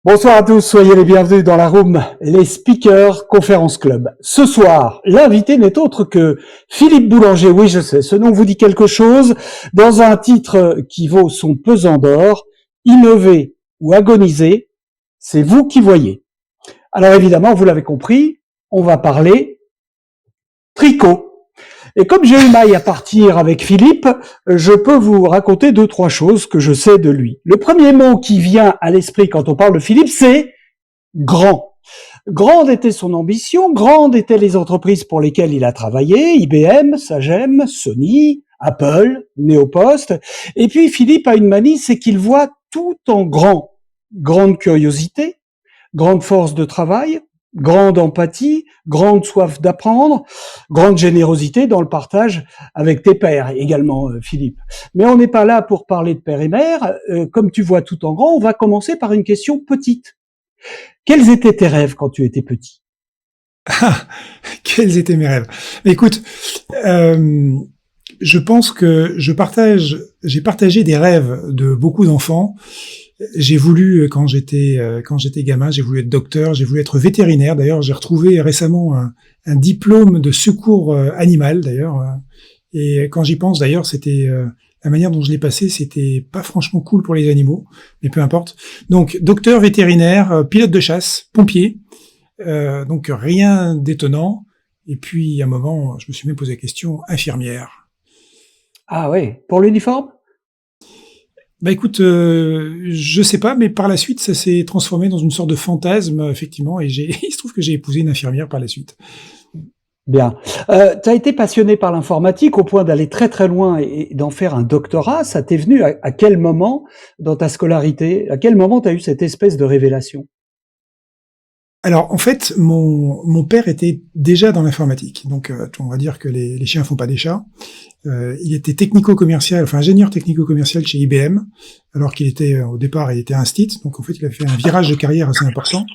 Bonsoir à tous, soyez les bienvenus dans la room, les Speakers Conference Club. Ce soir, l'invité n'est autre que Philippe Boulanger. Oui, je sais, ce nom vous dit quelque chose. Dans un titre qui vaut son pesant d'or, innover ou agoniser, c'est vous qui voyez. Alors évidemment, vous l'avez compris, on va parler tricot. Et comme j'ai eu maille à partir avec Philippe, je peux vous raconter 2-3 choses que je sais de lui. Le premier mot qui vient à l'esprit quand on parle de Philippe, c'est grand. Grande était son ambition, grandes étaient les entreprises pour lesquelles il a travaillé, IBM, Sagem, Sony, Apple, Neopost. Et puis Philippe a une manie, c'est qu'il voit tout en grand. Grande curiosité, grande force de travail, grande empathie, grande soif d'apprendre, grande générosité dans le partage avec tes pairs également, Philippe. Mais on n'est pas là pour parler de père et mère. Comme tu vois tout en grand, on va commencer par une question petite. Quels étaient tes rêves quand tu étais petit? Ah, quels étaient mes rêves? Écoute, je pense que j'ai partagé des rêves de beaucoup d'enfants. J'ai voulu, quand j'étais gamin, j'ai voulu être docteur, j'ai voulu être vétérinaire. D'ailleurs, j'ai retrouvé récemment un diplôme de secours animal, d'ailleurs. Et quand j'y pense, d'ailleurs, c'était la manière dont je l'ai passé, c'était pas franchement cool pour les animaux, mais peu importe. Donc, docteur, vétérinaire, pilote de chasse, pompier. Donc, rien d'étonnant. Et puis, à un moment, je me suis même posé la question, infirmière. Ah oui, pour l'uniforme? Bah écoute, je sais pas, mais par la suite, ça s'est transformé dans une sorte de fantasme, effectivement, et il se trouve que j'ai épousé une infirmière par la suite. Bien. Tu as été passionné par l'informatique au point d'aller très très loin et d'en faire un doctorat. Ça t'est venu à quel moment dans ta scolarité? À quel moment tu as eu cette espèce de révélation? Alors, en fait, mon père était déjà dans l'informatique. Donc, on va dire que les chiens font pas des chats. Il était technico-commercial, enfin ingénieur technico-commercial chez IBM, alors qu'il était, au départ, il était instit. Donc, en fait, il a fait un virage de carrière assez important.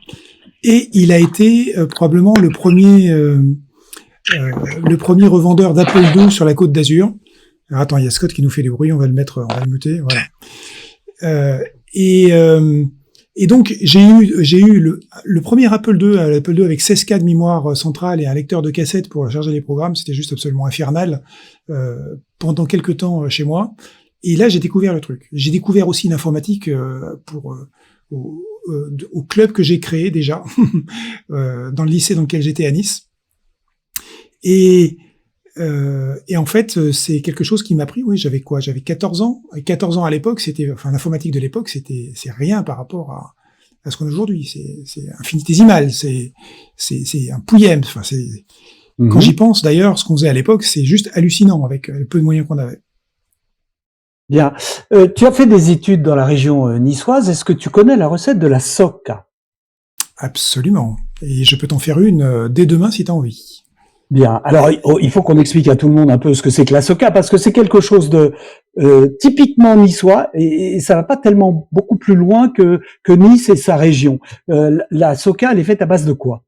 Et il a été probablement le premier revendeur d'Apple II sur la Côte d'Azur. Alors, attends, il y a Scott qui nous fait du bruit, on va le muter, voilà. Et donc, j'ai eu le premier Apple II, l'Apple II avec 16K de mémoire centrale et un lecteur de cassette pour charger les programmes. C'était juste absolument infernal, pendant quelques temps chez moi. Et là, j'ai découvert le truc. J'ai découvert aussi l'informatique, au club que j'ai créé déjà, dans le lycée dans lequel j'étais à Nice. Et en fait, c'est quelque chose qui m'a pris. Oui, j'avais 14 ans. Et 14 ans à l'époque, l'informatique de l'époque, c'est rien par rapport à ce qu'on a aujourd'hui. C'est infinitésimal. C'est un pouillème. Enfin, quand j'y pense, d'ailleurs, ce qu'on faisait à l'époque, c'est juste hallucinant avec le peu de moyens qu'on avait. Bien. Tu as fait des études dans la région niçoise. Est-ce que tu connais la recette de la SOCA? Absolument. Et je peux t'en faire une dès demain si t'as envie. Bien. Alors, il faut qu'on explique à tout le monde un peu ce que c'est que la SOCA, parce que c'est quelque chose de typiquement niçois, et ça va pas tellement beaucoup plus loin que Nice et sa région. La SOCA, elle est faite à base de quoi?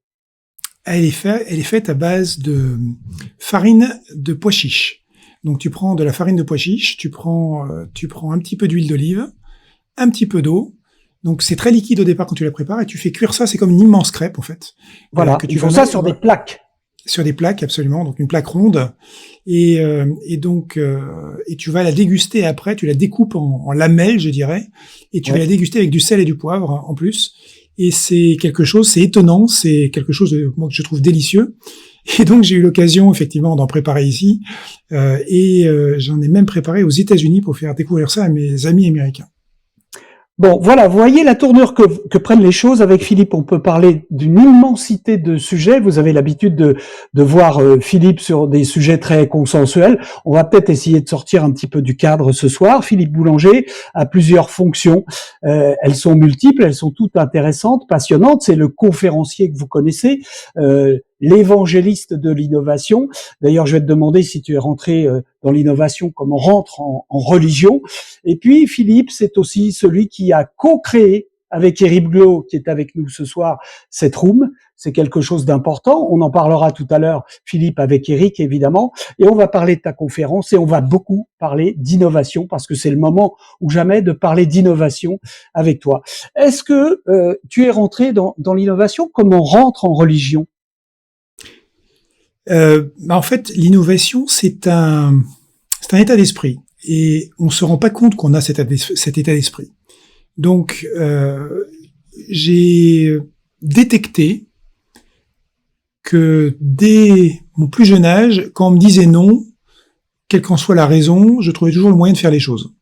Elle est faite à base de farine de pois chiches. Donc, tu prends de la farine de pois chiches, tu prends un petit peu d'huile d'olive, un petit peu d'eau. Donc, c'est très liquide au départ quand tu la prépares, et tu fais cuire ça. C'est comme une immense crêpe, en fait. Voilà. Que tu ils font ça sur des plaques. Sur des plaques, absolument, donc une plaque ronde, et tu vas la déguster après, tu la découpes en lamelles, je dirais, et tu vas la déguster avec du sel et du poivre en plus, et c'est étonnant, c'est quelque chose de moi que je trouve délicieux, et donc j'ai eu l'occasion effectivement d'en préparer ici, j'en ai même préparé aux États-Unis pour faire découvrir ça à mes amis américains. Bon, voilà, vous voyez la tournure que prennent les choses. Avec Philippe, on peut parler d'une immensité de sujets. Vous avez l'habitude de voir Philippe sur des sujets très consensuels. On va peut-être essayer de sortir un petit peu du cadre ce soir. Philippe Boulanger a plusieurs fonctions. Elles sont multiples, elles sont toutes intéressantes, passionnantes. C'est le conférencier que vous connaissez. l'évangéliste de l'innovation. D'ailleurs, je vais te demander si tu es rentré dans l'innovation, comme on rentre en religion. Et puis, Philippe, c'est aussi celui qui a co-créé avec Eric Blo, qui est avec nous ce soir, cette room. C'est quelque chose d'important. On en parlera tout à l'heure, Philippe, avec Eric, évidemment. Et on va parler de ta conférence et on va beaucoup parler d'innovation parce que c'est le moment ou jamais de parler d'innovation avec toi. Est-ce que tu es rentré dans l'innovation comme on rentre en religion? En fait, l'innovation, c'est un état d'esprit. Et on se rend pas compte qu'on a cet état d'esprit. Donc, j'ai détecté que dès mon plus jeune âge, quand on me disait non, quelle qu'en soit la raison, je trouvais toujours le moyen de faire les choses.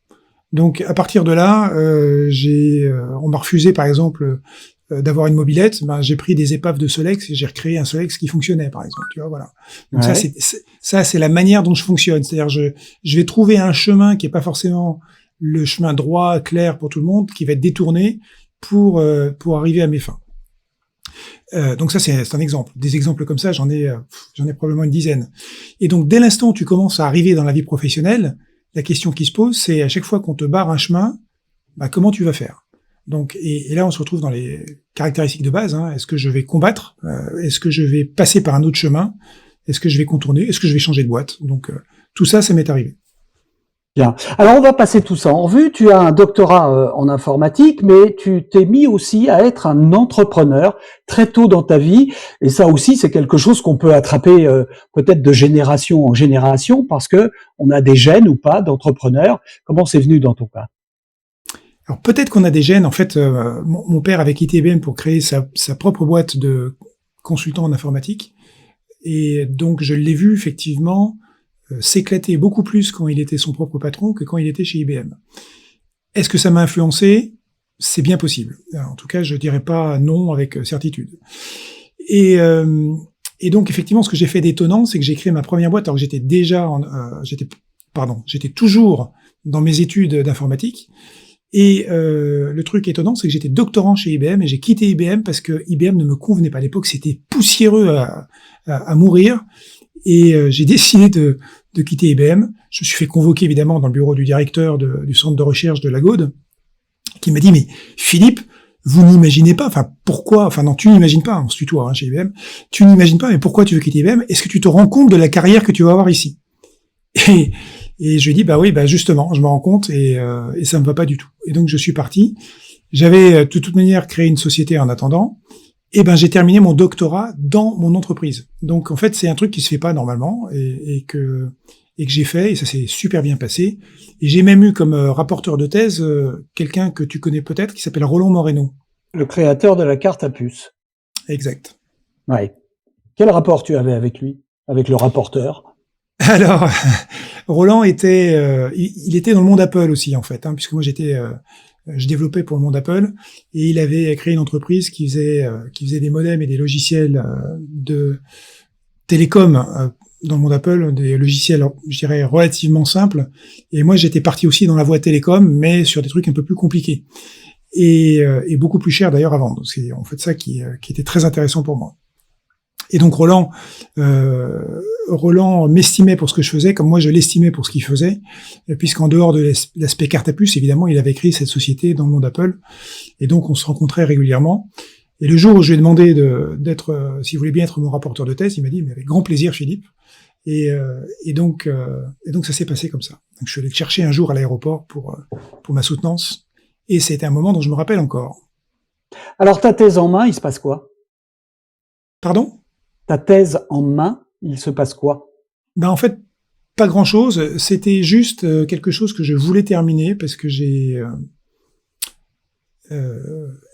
Donc, à partir de là, on m'a refusé, par exemple, d'avoir une mobilette. J'ai pris des épaves de Solex et j'ai recréé un Solex qui fonctionnait, par exemple. Tu vois, voilà. Donc ouais. Ça, c'est la manière dont je fonctionne. C'est-à-dire, je vais trouver un chemin qui est pas forcément le chemin droit, clair pour tout le monde, qui va être détourné pour arriver à mes fins. Donc ça, c'est un exemple. Des exemples comme ça, j'en ai probablement une dizaine. Et donc, dès l'instant où tu commences à arriver dans la vie professionnelle, la question qui se pose, c'est à chaque fois qu'on te barre un chemin, comment tu vas faire? Donc, et là, on se retrouve dans les caractéristiques de base. Est-ce que je vais combattre? Est-ce que je vais passer par un autre chemin? Est-ce que je vais contourner? Est-ce que je vais changer de boîte? Donc, tout ça, ça m'est arrivé. Bien. Alors, on va passer tout ça en revue. Tu as un doctorat en informatique, mais tu t'es mis aussi à être un entrepreneur très tôt dans ta vie. Et ça aussi, c'est quelque chose qu'on peut attraper peut-être de génération en génération parce que on a des gènes ou pas d'entrepreneurs. Comment c'est venu dans ton cas? Alors peut-être qu'on a des gènes. En fait, mon père avait quitté IBM pour créer sa propre boîte de consultant en informatique. Et donc, je l'ai vu effectivement s'éclater beaucoup plus quand il était son propre patron que quand il était chez IBM. Est-ce que ça m'a influencé? C'est bien possible. En tout cas, je dirais pas non avec certitude. Et donc, effectivement, ce que j'ai fait d'étonnant, c'est que j'ai créé ma première boîte alors que j'étais toujours dans mes études d'informatique. Et le truc étonnant, c'est que j'étais doctorant chez IBM et j'ai quitté IBM parce que IBM ne me convenait pas. À l'époque, c'était poussiéreux à mourir. Et j'ai décidé de quitter IBM. Je me suis fait convoquer évidemment dans le bureau du directeur du centre de recherche de la Gaude, qui m'a dit mais Philippe, vous n'imaginez pas, non, tu n'imagines pas, on se tutoie chez IBM, tu n'imagines pas, mais pourquoi tu veux quitter IBM? Est-ce que tu te rends compte de la carrière que tu vas avoir ici? Et je lui ai dit oui, justement, je me rends compte et ça me va pas du tout. Et donc je suis parti. J'avais de toute manière créé une société en attendant. Et j'ai terminé mon doctorat dans mon entreprise. Donc en fait, c'est un truc qui se fait pas normalement et que j'ai fait et ça s'est super bien passé. Et j'ai même eu comme rapporteur de thèse quelqu'un que tu connais peut-être qui s'appelle Roland Moreno. Le créateur de la carte à puce. Exact. Ouais. Quel rapport tu avais avec lui, avec le rapporteur? Alors, Roland était, il était dans le monde Apple aussi en fait, puisque moi je développais pour le monde Apple et il avait créé une entreprise qui faisait des modems et des logiciels de télécom dans le monde Apple, des logiciels, je dirais, relativement simples. Et moi, j'étais parti aussi dans la voie télécom, mais sur des trucs un peu plus compliqués et beaucoup plus chers d'ailleurs à vendre. C'est en fait ça qui était très intéressant pour moi. Et donc Roland m'estimait pour ce que je faisais, comme moi je l'estimais pour ce qu'il faisait, puisqu'en dehors de l'aspect carte à puce, évidemment, il avait créé cette société dans le monde Apple, et donc on se rencontrait régulièrement. Et le jour où je lui ai demandé d'être, s'il voulait bien être mon rapporteur de thèse, il m'a dit mais avec grand plaisir, Philippe. Et donc ça s'est passé comme ça. Donc je suis allé le chercher un jour à l'aéroport pour ma soutenance, et c'était un moment dont je me rappelle encore. Alors ta thèse en main, il se passe quoi? Pardon? Ta thèse en main, il se passe quoi? En fait, pas grand-chose. C'était juste quelque chose que je voulais terminer parce que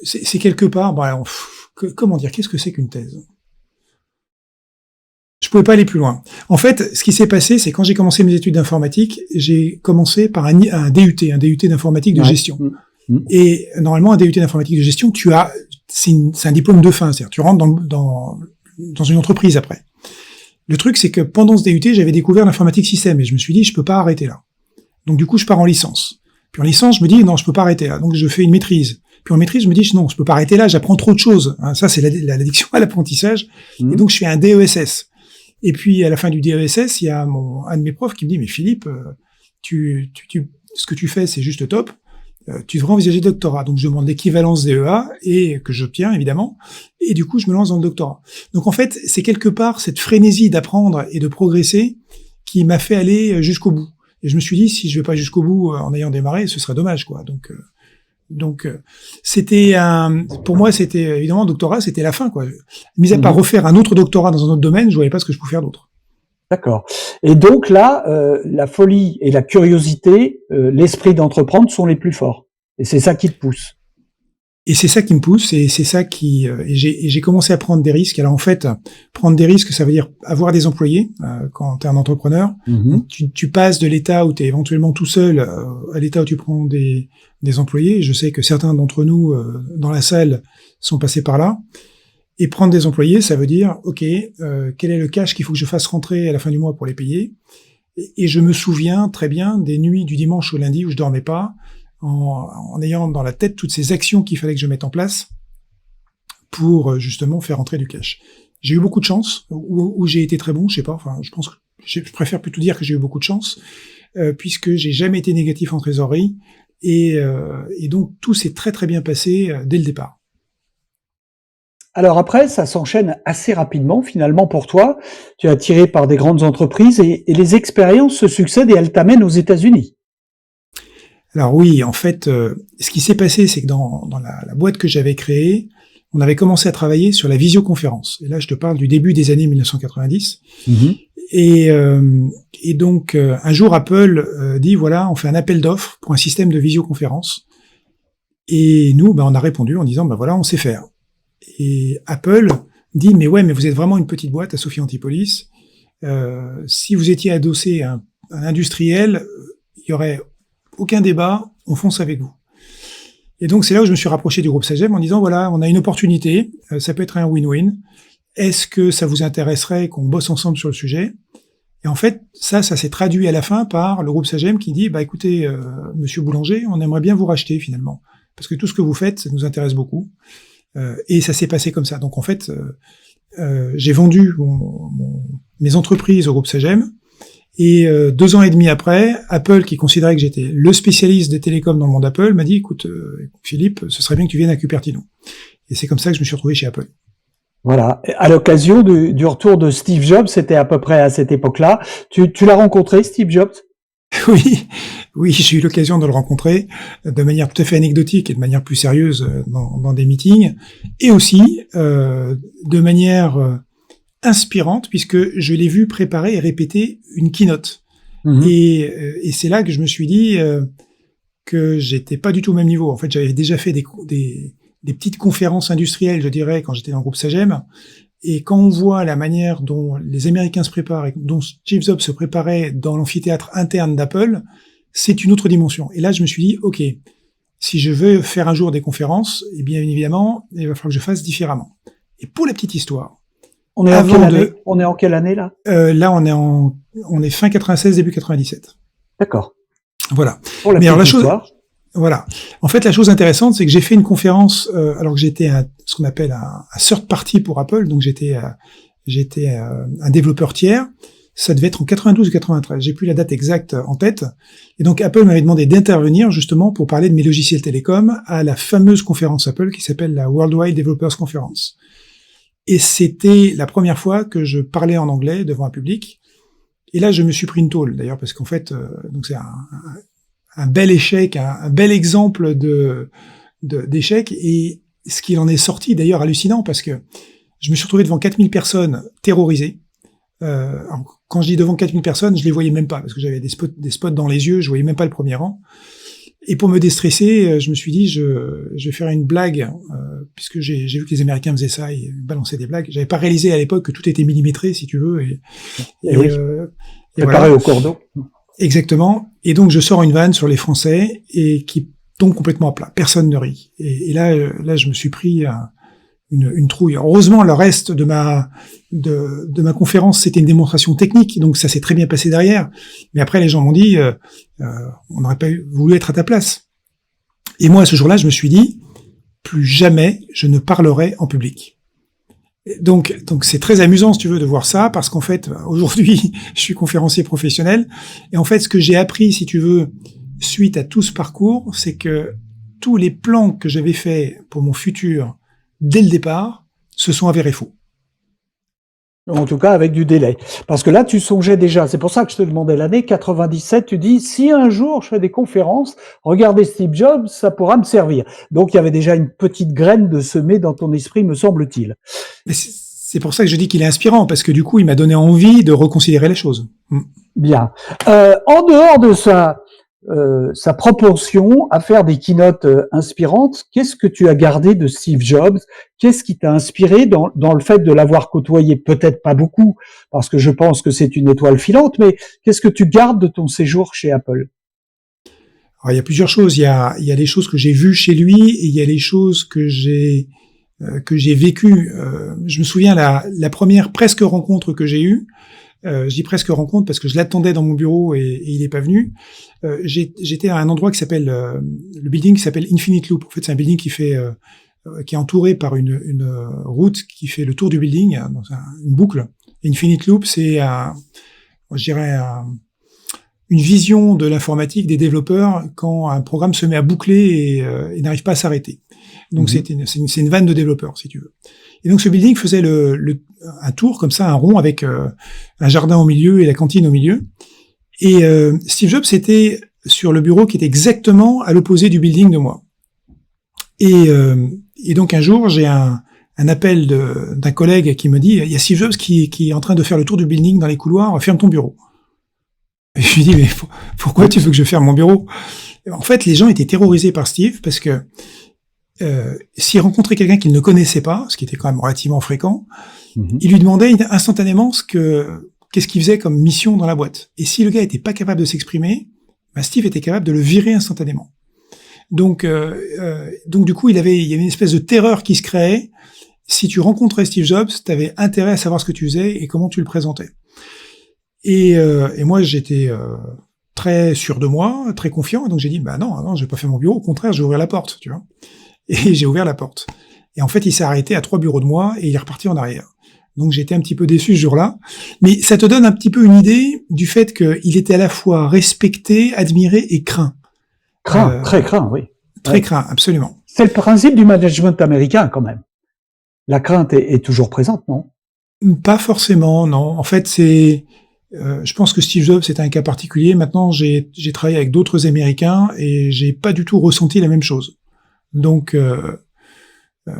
c'est quelque part. Comment dire? Qu'est-ce que c'est qu'une thèse? Je pouvais pas aller plus loin. En fait, ce qui s'est passé, c'est quand j'ai commencé mes études d'informatique, j'ai commencé par un DUT d'informatique de gestion. Et normalement, un DUT d'informatique de gestion, c'est un diplôme de fin, c'est-à-dire tu rentres dans une entreprise après. Le truc, c'est que pendant ce DUT, j'avais découvert l'informatique système et je me suis dit, je peux pas arrêter là. Donc du coup, je pars en licence. Puis en licence, je me dis, non, je peux pas arrêter là. Donc je fais une maîtrise Puis en maîtrise, je me dis non, je peux pas arrêter là, j'apprends trop de choses. Hein, ça, c'est l'addiction à l'apprentissage. Et donc je fais un DESS. Et puis à la fin du DESS, il y a un de mes profs qui me dit mais Philippe, ce que tu fais, c'est juste top. Tu devrais envisager le doctorat. Donc je demande l'équivalence DEA et que j'obtiens évidemment. Et du coup, je me lance dans le doctorat. Donc en fait, c'est quelque part cette frénésie d'apprendre et de progresser qui m'a fait aller jusqu'au bout. Et je me suis dit, si je vais pas jusqu'au bout en ayant démarré, ce serait dommage, quoi. Donc c'était pour moi, c'était évidemment le doctorat, c'était la fin, quoi. Mis à part refaire un autre doctorat dans un autre domaine, je voyais pas ce que je pouvais faire d'autre. D'accord. Et donc là, la folie et la curiosité, l'esprit d'entreprendre sont les plus forts. Et c'est ça qui te pousse. Et c'est ça qui me pousse, et c'est ça qui... et j'ai commencé à prendre des risques. Alors en fait, prendre des risques, ça veut dire avoir des employés quand tu es un entrepreneur. Donc, tu passes de l'état où tu es éventuellement tout seul à l'état où tu prends des employés. Je sais que certains d'entre nous dans la salle sont passés par là. Et prendre des employés, ça veut dire, OK, quel est le cash qu'il faut que je fasse rentrer à la fin du mois pour les payer? Et je me souviens très bien des nuits du dimanche au lundi où je dormais pas, en ayant dans la tête toutes ces actions qu'il fallait que je mette en place pour justement faire rentrer du cash. J'ai eu beaucoup de chance, ou j'ai été très bon, je sais pas, enfin, je pense que je préfère plutôt dire que j'ai eu beaucoup de chance, puisque j'ai jamais été négatif en trésorerie, et donc tout s'est très très bien passé dès le départ. Alors après, ça s'enchaîne assez rapidement finalement pour toi. Tu es attiré par des grandes entreprises et les expériences se succèdent et elles t'amènent aux États-Unis. Alors oui, en fait, ce qui s'est passé, c'est que dans la boîte que j'avais créée, on avait commencé à travailler sur la visioconférence. Et là, je te parle du début des années 1990. Et donc, un jour, Apple dit, voilà, on fait un appel d'offres pour un système de visioconférence. Et nous, on a répondu en disant, voilà, on sait faire. Et Apple dit, mais vous êtes vraiment une petite boîte à Sophie Antipolis. Si vous étiez adossé à un industriel, il y aurait aucun débat, on fonce avec vous. Et donc, c'est là où je me suis rapproché du groupe Sagem en disant, voilà, on a une opportunité, ça peut être un win-win. Est-ce que ça vous intéresserait qu'on bosse ensemble sur le sujet? Et en fait, ça s'est traduit à la fin par le groupe Sagem qui dit, écoutez, monsieur Boulanger, on aimerait bien vous racheter finalement. Parce que tout ce que vous faites, ça nous intéresse beaucoup. Et ça s'est passé comme ça. Donc en fait, j'ai vendu mes entreprises au groupe Sagem. Et 2 ans et demi après, Apple, qui considérait que j'étais le spécialiste des télécoms dans le monde Apple, m'a dit, écoute, Philippe, ce serait bien que tu viennes à Cupertino. Et c'est comme ça que je me suis retrouvé chez Apple. Voilà. À l'occasion du retour de Steve Jobs, c'était à peu près à cette époque-là. Tu l'as rencontré, Steve Jobs? Oui, j'ai eu l'occasion de le rencontrer de manière tout à fait anecdotique et de manière plus sérieuse dans des meetings, et aussi de manière inspirante, puisque je l'ai vu préparer et répéter une keynote. Et c'est là que je me suis dit que j'étais pas du tout au même niveau. En fait, j'avais déjà fait des petites conférences industrielles, je dirais, quand j'étais dans le groupe Sagem. Et quand on voit la manière dont les Américains se préparent et dont Steve Jobs se préparait dans l'amphithéâtre interne d'Apple, c'est une autre dimension. Et là, je me suis dit, OK, si je veux faire un jour des conférences, eh bien évidemment, il va falloir que je fasse différemment. Et pour la petite histoire, on est en quelle année là? Là, on est fin 96, début 97. D'accord. Voilà. Pour la petite histoire. Voilà. En fait, la chose intéressante, c'est que j'ai fait une conférence alors que j'étais ce qu'on appelle un third party pour Apple, donc j'étais un développeur tiers. Ça devait être en 92 ou 93. J'ai plus la date exacte en tête. Et donc Apple m'avait demandé d'intervenir justement pour parler de mes logiciels télécoms à la fameuse conférence Apple qui s'appelle la Worldwide Developers Conference. Et c'était la première fois que je parlais en anglais devant un public. Et là, je me suis pris une tôle d'ailleurs parce qu'en fait, donc c'est un bel échec, un bel exemple d'échec, et ce qu'il en est sorti d'ailleurs hallucinant, parce que je me suis retrouvé devant 4000 personnes terrorisées. Alors, quand je dis devant 4000 personnes, je les voyais même pas, parce que j'avais des spots dans les yeux, je voyais même pas le premier rang. Et pour me déstresser, je me suis dit, je vais faire une blague, puisque j'ai vu que les Américains faisaient ça, et balançaient des blagues. J'avais pas réalisé à l'époque que tout était millimétré, si tu veux, et oui. Préparé au cordon. Exactement. Et donc, je sors une vanne sur les Français et qui tombe complètement à plat. Personne ne rit. Et là, je me suis pris une trouille. Heureusement, le reste de ma conférence, c'était une démonstration technique, donc ça s'est très bien passé derrière. Mais après, les gens m'ont dit, on n'aurait pas voulu être à ta place. Et moi, ce jour-là, je me suis dit, plus jamais je ne parlerai en public. Donc c'est très amusant, si tu veux, de voir ça, parce qu'en fait, aujourd'hui, je suis conférencier professionnel, et en fait, ce que j'ai appris, si tu veux, suite à tout ce parcours, c'est que tous les plans que j'avais faits pour mon futur, dès le départ, se sont avérés faux. En tout cas, avec du délai. Parce que là, tu songeais déjà, c'est pour ça que je te demandais l'année 97, tu dis, si un jour je fais des conférences, regardez Steve Jobs, ça pourra me servir. Donc, il y avait déjà une petite graine de semer dans ton esprit, me semble-t-il. Mais c'est pour ça que je dis qu'il est inspirant, parce que du coup, il m'a donné envie de reconsidérer les choses. Bien. En dehors de sa propension à faire des keynotes inspirantes, qu'est-ce que tu as gardé de Steve Jobs? Qu'est-ce qui t'a inspiré dans le fait de l'avoir côtoyé? Peut-être pas beaucoup, parce que je pense que c'est une étoile filante, mais qu'est-ce que tu gardes de ton séjour chez Apple? Alors, il y a plusieurs choses. Il y a les choses que j'ai vues chez lui, et il y a les choses que j'ai vécues. Je me souviens la première presque rencontre que j'ai eue. Je dis presque rencontre parce que je l'attendais dans mon bureau et il est pas venu. J'étais à un endroit qui s'appelle le building qui s'appelle Infinite Loop. En fait, c'est un building qui est entouré par une route qui fait le tour du building, donc une boucle. Infinite Loop, c'est je dirais une vision de l'informatique des développeurs quand un programme se met à boucler et n'arrive pas à s'arrêter. Donc c'est une vanne de développeurs, si tu veux. Et donc ce building faisait un tour comme ça, un rond avec un jardin au milieu et la cantine au milieu. Et Steve Jobs était sur le bureau qui était exactement à l'opposé du building de moi. Et donc un jour, j'ai un appel d'un collègue qui me dit, il y a Steve Jobs qui est en train de faire le tour du building dans les couloirs, ferme ton bureau. Et je lui dis, mais pourquoi tu veux que je ferme mon bureau? En fait, les gens étaient terrorisés par Steve parce que s'il rencontrait quelqu'un qu'il ne connaissait pas, ce qui était quand même relativement fréquent, il lui demandait instantanément qu'est-ce qu'il faisait comme mission dans la boîte. Et si le gars était pas capable de s'exprimer, Steve était capable de le virer instantanément. Donc du coup, il y avait une espèce de terreur qui se créait. Si tu rencontrais Steve Jobs, tu avais intérêt à savoir ce que tu faisais et comment tu le présentais. Et moi, j'étais très sûr de moi, très confiant, donc j'ai dit, non, je vais pas faire mon bureau, au contraire, je vais ouvrir la porte, tu vois. Et j'ai ouvert la porte. Et en fait, il s'est arrêté à 3 bureaux de moi et il est reparti en arrière. Donc j'étais un petit peu déçu ce jour-là. Mais ça te donne un petit peu une idée du fait qu'il était à la fois respecté, admiré et craint. Très craint, oui. Très craint, absolument. C'est le principe du management américain, quand même. La crainte est toujours présente, non? Pas forcément, non. En fait, je pense que Steve Jobs c'est un cas particulier. Maintenant, j'ai travaillé avec d'autres Américains et j'ai pas du tout ressenti la même chose. Donc,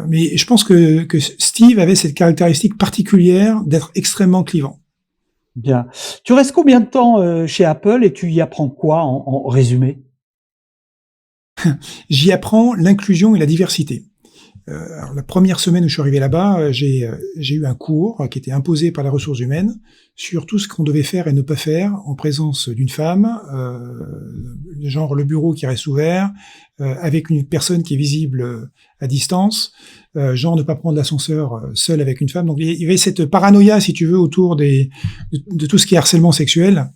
mais je pense que Steve avait cette caractéristique particulière d'être extrêmement clivant. Bien. Tu restes combien de temps chez Apple et tu y apprends quoi en résumé? J'y apprends l'inclusion et la diversité. Alors, la première semaine où je suis arrivé là-bas, j'ai eu un cours qui était imposé par les ressources humaines sur tout ce qu'on devait faire et ne pas faire en présence d'une femme, genre le bureau qui reste ouvert, avec une personne qui est visible à distance, genre ne pas prendre l'ascenseur seul avec une femme. Donc il y avait cette paranoïa, si tu veux, autour de tout ce qui est harcèlement sexuel,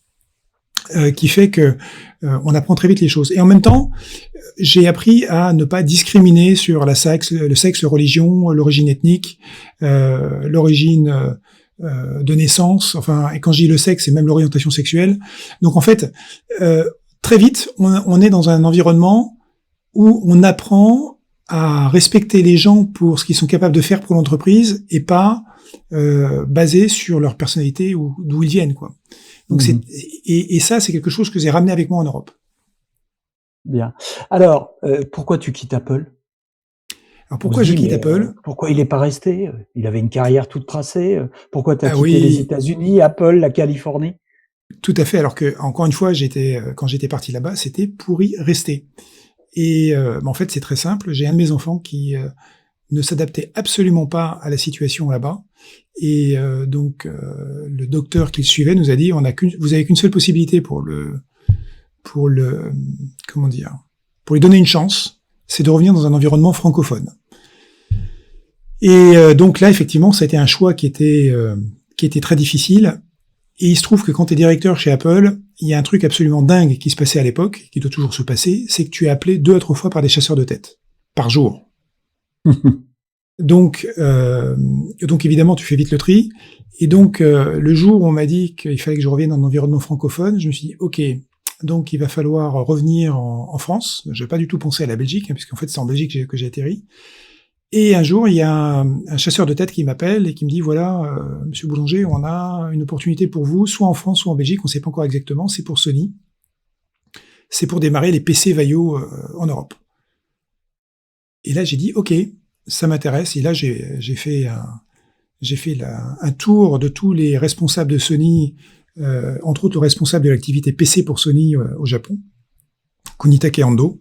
qui fait que on apprend très vite les choses. Et en même temps, j'ai appris à ne pas discriminer sur le sexe, la religion, l'origine ethnique, l'origine de naissance. Enfin, et quand je dis le sexe, c'est même l'orientation sexuelle. Donc en fait, très vite, on est dans un environnement où on apprend à respecter les gens pour ce qu'ils sont capables de faire pour l'entreprise et pas basé sur leur personnalité ou d'où ils viennent, quoi. Donc et ça, c'est quelque chose que j'ai ramené avec moi en Europe. Bien. Alors, pourquoi tu quittes Apple? Alors pourquoi je quitte Apple? Pourquoi il n'est pas resté? Il avait une carrière toute tracée. Pourquoi tu as quitté les États-Unis, Apple, la Californie? Tout à fait. Alors que, encore une fois, quand j'étais parti là-bas, c'était pour y rester. Et en fait, c'est très simple. J'ai un de mes enfants qui ne s'adaptait absolument pas à la situation là-bas. Et donc, le docteur qui le suivait nous a dit, vous avez qu'une seule possibilité pour lui donner une chance, c'est de revenir dans un environnement francophone. Et donc là, effectivement, ça a été un choix qui était très difficile. Et il se trouve que quand tu es directeur chez Apple, il y a un truc absolument dingue qui se passait à l'époque, qui doit toujours se passer, c'est que tu es appelé 2 à 3 fois par des chasseurs de tête, par jour. Donc évidemment, tu fais vite le tri. Et donc, le jour où on m'a dit qu'il fallait que je revienne en environnement francophone, je me suis dit, OK, donc il va falloir revenir en France. Je n'ai pas du tout pensé à la Belgique, hein, puisqu'en fait, c'est en Belgique que j'ai atterri. Et un jour, il y a un chasseur de tête qui m'appelle et qui me dit, voilà, Monsieur Boulanger, on a une opportunité pour vous, soit en France, soit en Belgique, on ne sait pas encore exactement, c'est pour Sony. C'est pour démarrer les PC Vaio en Europe. Et là, j'ai dit, OK, ça m'intéresse. Et là, j'ai fait un tour de tous les responsables de Sony, entre autres le responsable de l'activité PC pour Sony au Japon, Kunitake Ando,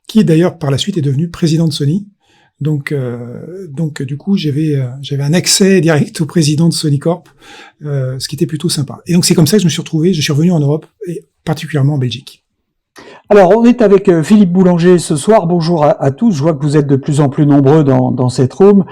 qui d'ailleurs par la suite est devenu président de Sony. Donc du coup, j'avais un accès direct au président de Sony Corp, ce qui était plutôt sympa. Et donc c'est comme ça que je suis revenu en Europe, et particulièrement en Belgique. Alors, on est avec Philippe Boulanger ce soir. Bonjour à tous. Je vois que vous êtes de plus en plus nombreux dans cette room.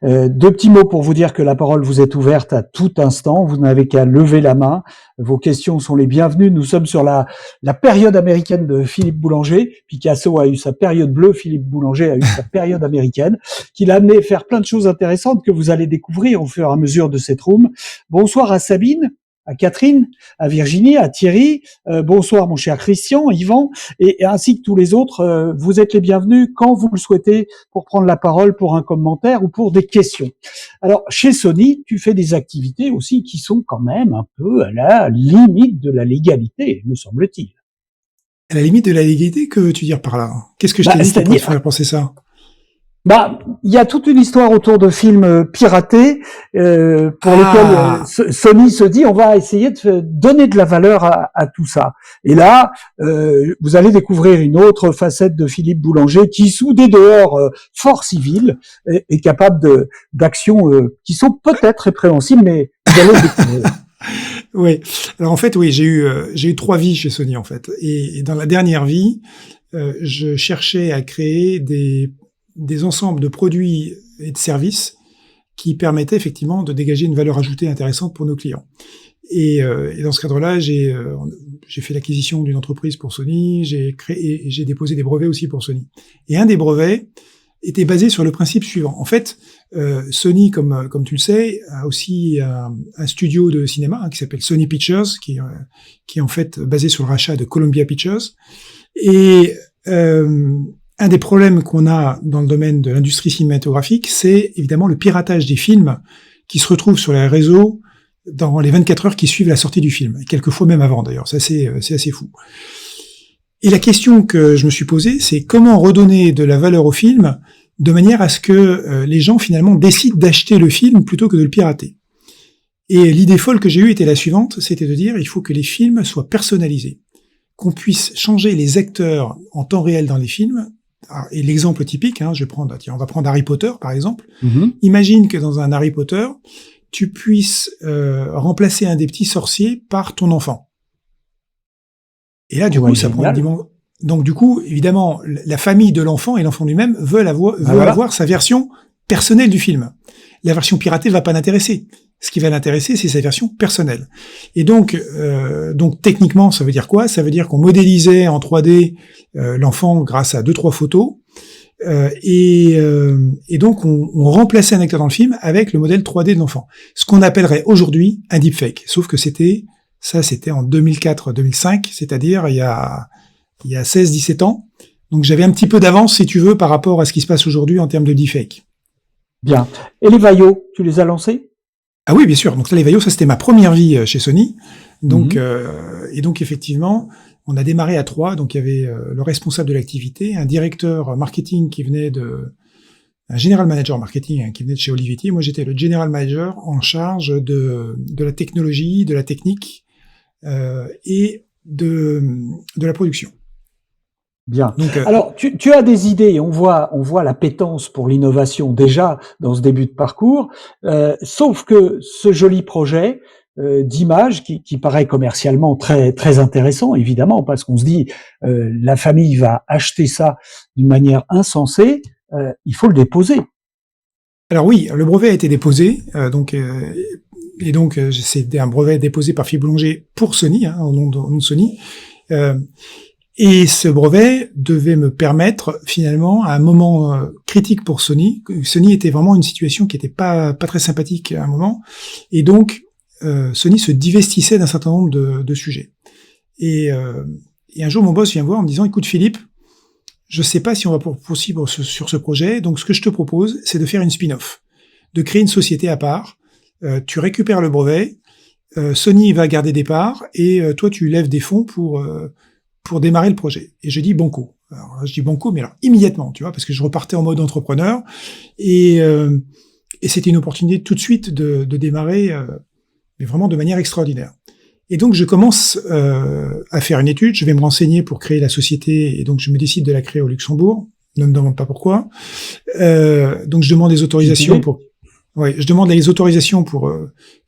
Deux petits mots pour vous dire que la parole vous est ouverte à tout instant. Vous n'avez qu'à lever la main. Vos questions sont les bienvenues. Nous sommes sur la période américaine de Philippe Boulanger. Picasso a eu sa période bleue. Philippe Boulanger a eu sa période américaine, qui l'a amené à faire plein de choses intéressantes que vous allez découvrir au fur et à mesure de cette room. Bonsoir à Sabine, à Catherine, à Virginie, à Thierry. Bonsoir mon cher Christian, Yvan, et ainsi que tous les autres. Vous êtes les bienvenus quand vous le souhaitez pour prendre la parole, pour un commentaire ou pour des questions. Alors, chez Sony, tu fais des activités aussi qui sont quand même un peu à la limite de la légalité, me semble-t-il. À la limite de la légalité, que veux-tu dire par là? Qu'est-ce que je t'ai dit pour te faire penser ça? Il y a toute une histoire autour de films piratés pour lesquels Sony se dit on va essayer de donner de la valeur à tout ça. Et là, vous allez découvrir une autre facette de Philippe Boulanger qui, sous des dehors fort civils, est capable d'actions qui sont peut-être répréhensibles, mais vous allez le découvrir. Oui. Alors en fait, oui, j'ai eu 3 vies chez Sony en fait. Et dans la dernière vie, je cherchais à créer des ensembles de produits et de services qui permettaient effectivement de dégager une valeur ajoutée intéressante pour nos clients. Et dans ce cadre-là, j'ai fait l'acquisition d'une entreprise pour Sony, j'ai déposé des brevets aussi pour Sony. Et un des brevets était basé sur le principe suivant. En fait, Sony, comme tu le sais, a aussi un studio de cinéma qui s'appelle Sony Pictures, qui est en fait basé sur le rachat de Columbia Pictures. Et un des problèmes qu'on a dans le domaine de l'industrie cinématographique, c'est évidemment le piratage des films qui se retrouvent sur les réseaux dans les 24 heures qui suivent la sortie du film, et quelquefois même avant d'ailleurs, c'est assez fou. Et la question que je me suis posée, c'est comment redonner de la valeur au film de manière à ce que les gens finalement décident d'acheter le film plutôt que de le pirater. Et l'idée folle que j'ai eue était la suivante, c'était de dire il faut que les films soient personnalisés, qu'on puisse changer les acteurs en temps réel dans les films. Et l'exemple typique, on va prendre Harry Potter par exemple. Imagine que dans un Harry Potter, tu puisses remplacer un des petits sorciers par ton enfant. Et là, du coup, ça prend une dimension. Donc, du coup, évidemment, la famille de l'enfant et l'enfant lui-même veulent avoir sa version personnelle du film. La version piratée va pas l'intéresser. Ce qui va l'intéresser, c'est sa version personnelle. Et donc techniquement, ça veut dire quoi? Ça veut dire qu'on modélisait en 3D l'enfant grâce à 2-3 photos, et donc on remplaçait un acteur dans le film avec le modèle 3D de l'enfant. Ce qu'on appellerait aujourd'hui un deepfake. Sauf que c'était en 2004-2005, c'est-à-dire il y a 16-17 ans. Donc j'avais un petit peu d'avance, si tu veux, par rapport à ce qui se passe aujourd'hui en termes de deepfake. Bien. Et les Vaio, tu les as lancés? Ah oui, bien sûr. Donc là, les Vaio, ça c'était ma première vie chez Sony. Donc et donc effectivement, on a démarré à 3. Donc il y avait le responsable de l'activité, un directeur marketing qui venait un general manager marketing qui venait de chez Olivetti. Moi, j'étais le general manager en charge de la technologie, de la technique et de la production. Bien. Donc, alors, tu as des idées. On voit l'appétence pour l'innovation déjà dans ce début de parcours. Sauf que ce joli projet d'image qui paraît commercialement très très intéressant, évidemment, parce qu'on se dit la famille va acheter ça d'une manière insensée. Il faut le déposer. Alors oui, le brevet a été déposé. Donc c'était un brevet déposé par Philippe Boulanger pour Sony, au nom de Sony. Et ce brevet devait me permettre, finalement, à un moment critique pour Sony. Sony était vraiment une situation qui était pas très sympathique à un moment, et donc Sony se divestissait d'un certain nombre de sujets. Et un jour, mon boss vient me voir en me disant: écoute Philippe, je sais pas si on va poursuivre sur ce projet, donc ce que je te propose, c'est de faire une spin-off, de créer une société à part. Tu récupères le brevet, Sony va garder des parts, et toi tu lèves des fonds pour démarrer le projet. Et je dis banco. Alors je dis banco, mais alors immédiatement, tu vois, parce que je repartais en mode entrepreneur, et c'était une opportunité tout de suite de démarrer, mais vraiment de manière extraordinaire. Et donc je commence à faire une étude, je vais me renseigner pour créer la société, et donc je me décide de la créer au Luxembourg. Ne me demande pas pourquoi. Donc je demande des autorisations pour... Oui, je demande les autorisations pour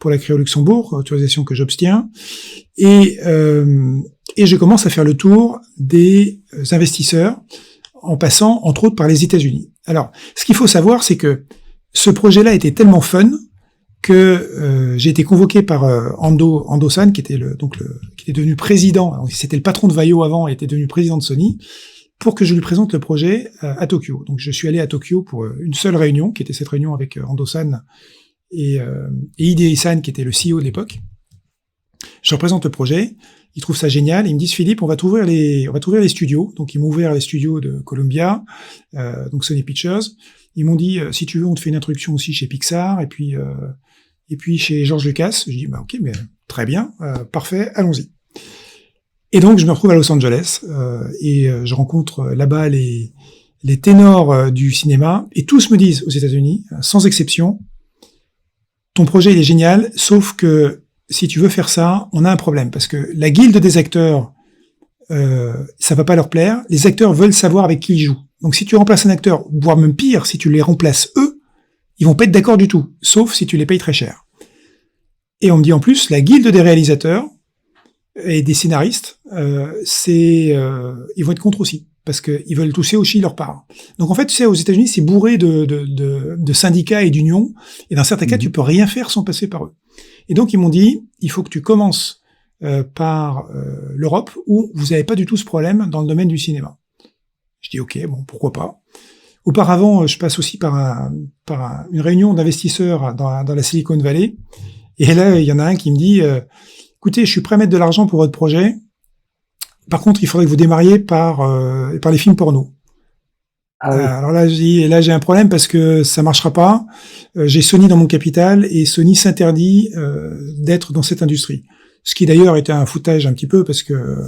la créer au Luxembourg, autorisation que j'obtiens, et je commence à faire le tour des investisseurs en passant entre autres par les États-Unis. Alors, ce qu'il faut savoir, c'est que ce projet-là était tellement fun que j'ai été convoqué par Ando-san, qui était qui était devenu président. C'était le patron de Vaio avant, et était devenu président de Sony, pour que je lui présente le projet à Tokyo. Donc je suis allé à Tokyo pour une seule réunion, qui était cette réunion avec Ando-san et Hidei-san, qui était le CEO de l'époque. Je représente le projet, ils trouvent ça génial, et ils me disent: Philippe, on va t'ouvrir les studios. Donc ils m'ont ouvert les studios de Columbia, donc Sony Pictures. Ils m'ont dit: si tu veux, on te fait une introduction aussi chez Pixar, et puis chez George Lucas. Je dis: bah ok, mais très bien, parfait, allons-y. Et donc je me retrouve à Los Angeles, et je rencontre là-bas les ténors du cinéma, et tous me disent aux États-Unis, sans exception: ton projet il est génial, sauf que si tu veux faire ça, on a un problème, parce que la guilde des acteurs, ça va pas leur plaire. Les acteurs veulent savoir avec qui ils jouent. Donc si tu remplaces un acteur, voire même pire, si tu les remplaces eux, ils vont pas être d'accord du tout, sauf si tu les payes très cher. Et on me dit en plus, la guilde des réalisateurs et des scénaristes, ils vont être contre aussi, parce qu'ils veulent toucher aussi leur part. Donc en fait, tu sais, aux États-Unis, c'est bourré de syndicats et d'unions, et dans certains cas, tu peux rien faire sans passer par eux. Et donc ils m'ont dit: il faut que tu commences par l'Europe, où vous n'avez pas du tout ce problème dans le domaine du cinéma. Je dis: ok, bon, pourquoi pas. Auparavant, je passe aussi par une réunion d'investisseurs dans la Silicon Valley, et là, il y en a un qui me dit: écoutez, je suis prêt à mettre de l'argent pour votre projet. Par contre, il faudrait que vous démarriez par les films porno. Ah oui. Alors là, j'ai un problème, parce que ça marchera pas. J'ai Sony dans mon capital, et Sony s'interdit d'être dans cette industrie. Ce qui d'ailleurs était un foutage un petit peu, parce que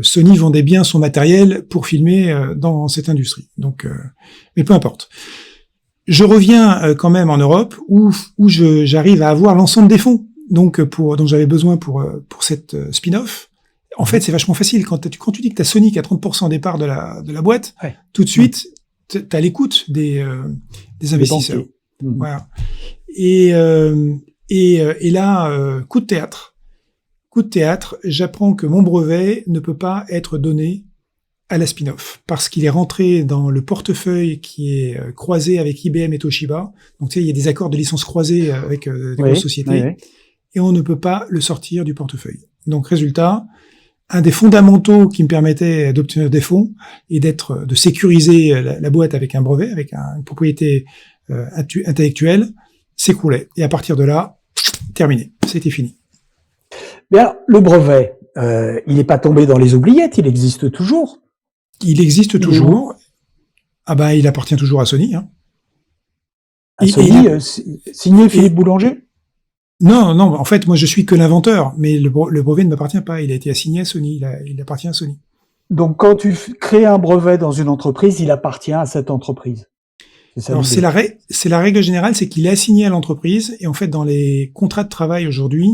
Sony vendait bien son matériel pour filmer dans cette industrie. Donc, mais peu importe. Je reviens quand même en Europe, où j'arrive à avoir l'ensemble des fonds. Donc dont j'avais besoin pour cette spin-off. En fait, c'est vachement facile quand tu dis que t'as Sony qui a 30% des parts de la boîte, ouais. Tout de suite t'as l'écoute des investisseurs. Voilà. Et là, coup de théâtre, j'apprends que mon brevet ne peut pas être donné à la spin-off, parce qu'il est rentré dans le portefeuille qui est croisé avec IBM et Toshiba. Donc tu sais, il y a des accords de licence croisés avec des grosses sociétés. Oui. Et on ne peut pas le sortir du portefeuille. Donc, résultat, un des fondamentaux qui me permettait d'obtenir des fonds et de sécuriser la boîte avec un brevet, avec une propriété intellectuelle, s'écroulait. Et à partir de là, terminé. C'était fini. Bien, le brevet, il n'est pas tombé dans les oubliettes, il existe toujours. Il existe toujours. Ah ben, il appartient toujours à Sony. Hein. À Sony, signé Philippe Boulanger? Non, en fait, moi je suis que l'inventeur, mais le brevet ne m'appartient pas, il a été assigné à Sony, il appartient à Sony. Donc quand tu crées un brevet dans une entreprise, il appartient à cette entreprise. Alors c'est la règle générale, c'est qu'il est assigné à l'entreprise, et en fait dans les contrats de travail aujourd'hui,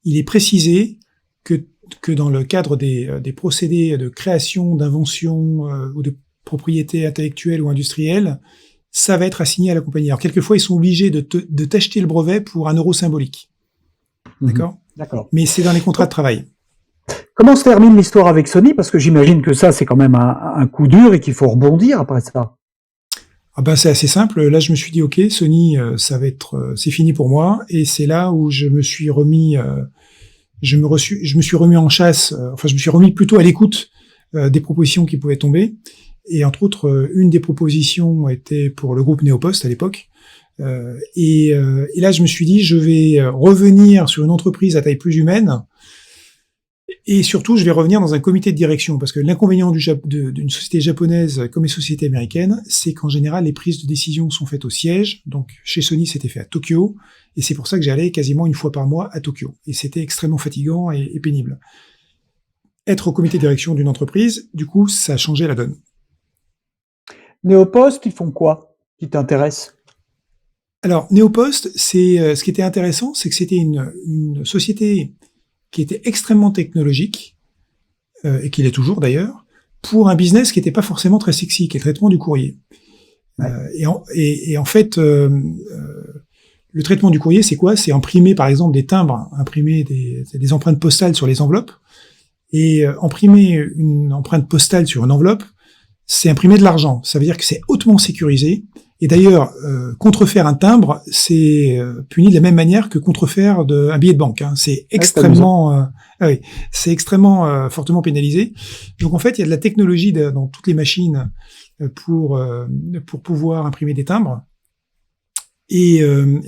il est précisé que dans le cadre des procédés de création, d'invention ou de propriété intellectuelle ou industrielle, ça va être assigné à la compagnie. Alors, quelquefois, ils sont obligés de t'acheter le brevet pour 1 euro symbolique. D'accord ? D'accord. Mais c'est dans les contrats de travail. Comment se termine l'histoire avec Sony ? Parce que j'imagine que ça, c'est quand même un coup dur et qu'il faut rebondir après ça. Ah ben, c'est assez simple. Là, je me suis dit, OK, Sony, c'est fini pour moi. Et c'est là où je me suis remis je me suis remis en chasse, je me suis remis plutôt à l'écoute des propositions qui pouvaient tomber. Et entre autres, une des propositions était pour le groupe Neopost à l'époque. Et là, je me suis dit, je vais revenir sur une entreprise à taille plus humaine. Et surtout, je vais revenir dans un comité de direction, parce que l'inconvénient d'une société japonaise comme les sociétés américaines, c'est qu'en général, les prises de décision sont faites au siège. Donc, chez Sony, c'était fait à Tokyo, et c'est pour ça que j'allais quasiment une fois par mois à Tokyo. Et c'était extrêmement fatigant et pénible. Être au comité de direction d'une entreprise, du coup, ça a changé la donne. Neopost, ils font quoi qui t'intéresse? Alors, Neopost, ce qui était intéressant, c'est que c'était une société qui était extrêmement technologique, et qui l'est toujours d'ailleurs, pour un business qui n'était pas forcément très sexy, qui est le traitement du courrier. Ouais. En fait, le traitement du courrier, c'est quoi? C'est imprimer, par exemple, des timbres, imprimer des empreintes postales sur les enveloppes. Et imprimer une empreinte postale sur une enveloppe, c'est imprimer de l'argent. Ça veut dire que c'est hautement sécurisé. Et d'ailleurs, contrefaire un timbre, c'est puni de la même manière que contrefaire un billet de banque. Hein. C'est extrêmement, c'est extrêmement fortement pénalisé. Donc en fait, il y a de la technologie dans toutes les machines pour pouvoir imprimer des timbres. Et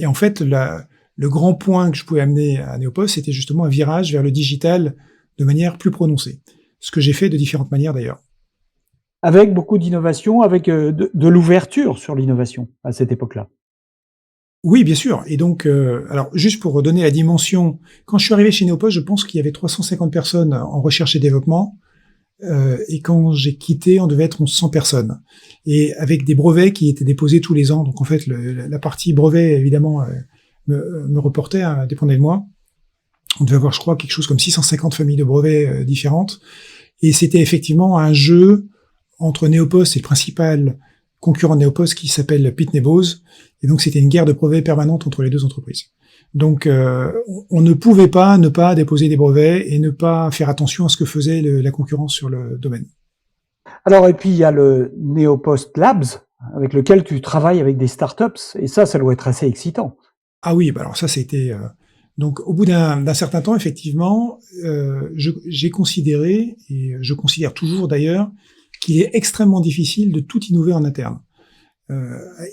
en fait, le grand point que je pouvais amener à Neopost, c'était justement un virage vers le digital de manière plus prononcée. Ce que j'ai fait de différentes manières d'ailleurs. Avec beaucoup d'innovation, avec de l'ouverture sur l'innovation à cette époque-là. Oui, bien sûr. Et donc, alors juste pour redonner la dimension, quand je suis arrivé chez Neopost, je pense qu'il y avait 350 personnes en recherche et développement, et quand j'ai quitté, on devait être 100 personnes. Et avec des brevets qui étaient déposés tous les ans. Donc en fait, la partie brevet, évidemment, me reportait, dépendait de moi. On devait avoir, je crois, quelque chose comme 650 familles de brevets différentes. Et c'était effectivement un jeu entre Neopost et le principal concurrent de Neopost qui s'appelle Pitney Bowes. Et donc, c'était une guerre de brevets permanente entre les deux entreprises. Donc, on ne pouvait pas ne pas déposer des brevets et ne pas faire attention à ce que faisait la concurrence sur le domaine. Alors, et puis, il y a le Neopost Labs, avec lequel tu travailles avec des startups. Et ça doit être assez excitant. Ah oui, bah alors ça, c'était... Donc, au bout d'un certain temps, effectivement, j'ai considéré, et je considère toujours d'ailleurs, qu'il est extrêmement difficile de tout innover en interne.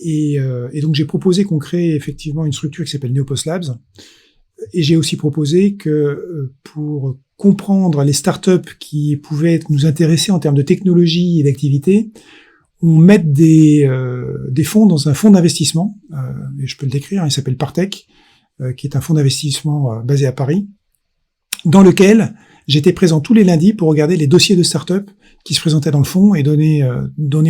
Et donc j'ai proposé qu'on crée effectivement une structure qui s'appelle Neopost Labs. Et j'ai aussi proposé que pour comprendre les startups qui pouvaient nous intéresser en termes de technologie et d'activité, on mette des fonds dans un fonds d'investissement. Et je peux le décrire, il s'appelle Partech, qui est un fonds d'investissement basé à Paris, dans lequel j'étais présent tous les lundis pour regarder les dossiers de start-up qui se présentaient dans le fond et donner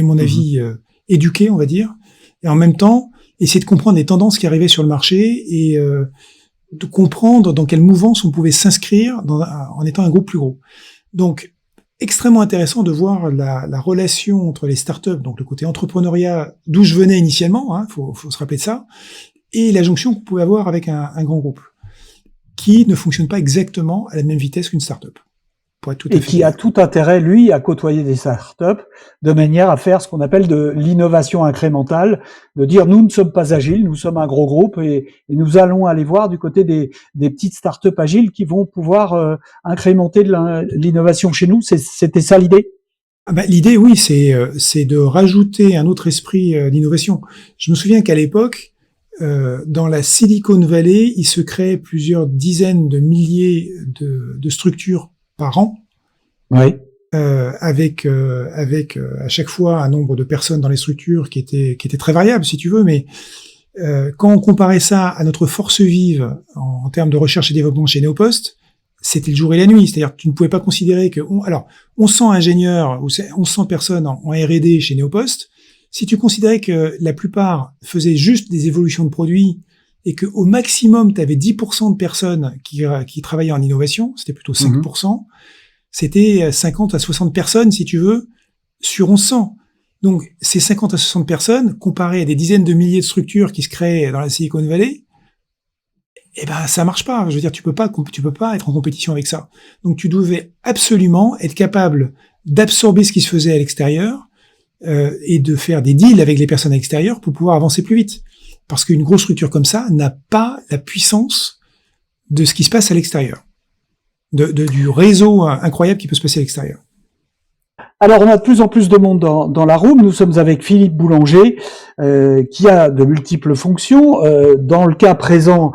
mon avis éduqué, on va dire. Et en même temps, essayer de comprendre les tendances qui arrivaient sur le marché et de comprendre dans quelle mouvance on pouvait s'inscrire en étant un groupe plus gros. Donc, extrêmement intéressant de voir la relation entre les start-up, donc le côté entrepreneuriat, d'où je venais initialement, hein, faut se rappeler de ça, et la jonction qu'on pouvait avoir avec un grand groupe qui ne fonctionne pas exactement à la même vitesse qu'une start-up. Et qui a tout intérêt, lui, à côtoyer des startups de manière à faire ce qu'on appelle de l'innovation incrémentale, de dire nous ne sommes pas agiles, nous sommes un gros groupe et nous allons aller voir du côté des petites startups agiles qui vont pouvoir incrémenter de l'innovation chez nous. C'était ça l'idée? L'idée, oui, c'est de rajouter un autre esprit d'innovation. Je me souviens qu'à l'époque, dans la Silicon Valley, il se créait plusieurs dizaines de milliers de structures par an, oui. Avec à chaque fois un nombre de personnes dans les structures qui était très variable, si tu veux, mais quand on comparait ça à notre force vive en termes de recherche et développement chez Neopost, c'était le jour et la nuit. C'est-à-dire que tu ne pouvais pas considérer que... Alors, 1100 ingénieurs ou 1100 personnes en R&D chez Neopost, si tu considérais que la plupart faisaient juste des évolutions de produits et que au maximum, tu avais 10% de personnes qui travaillaient en innovation, c'était plutôt 5%, c'était 50 à 60 personnes, si tu veux, sur 1100. Donc, ces 50 à 60 personnes, comparées à des dizaines de milliers de structures qui se créent dans la Silicon Valley, eh ben, ça marche pas. Je veux dire, tu peux pas être en compétition avec ça. Donc, tu devais absolument être capable d'absorber ce qui se faisait à l'extérieur, et de faire des deals avec les personnes à l'extérieur pour pouvoir avancer plus vite. Parce qu'une grosse structure comme ça n'a pas la puissance de ce qui se passe à l'extérieur. du réseau incroyable qui peut se passer à l'extérieur. Alors, on a de plus en plus de monde dans la room. Nous sommes avec Philippe Boulanger, qui a de multiples fonctions. Dans le cas présent,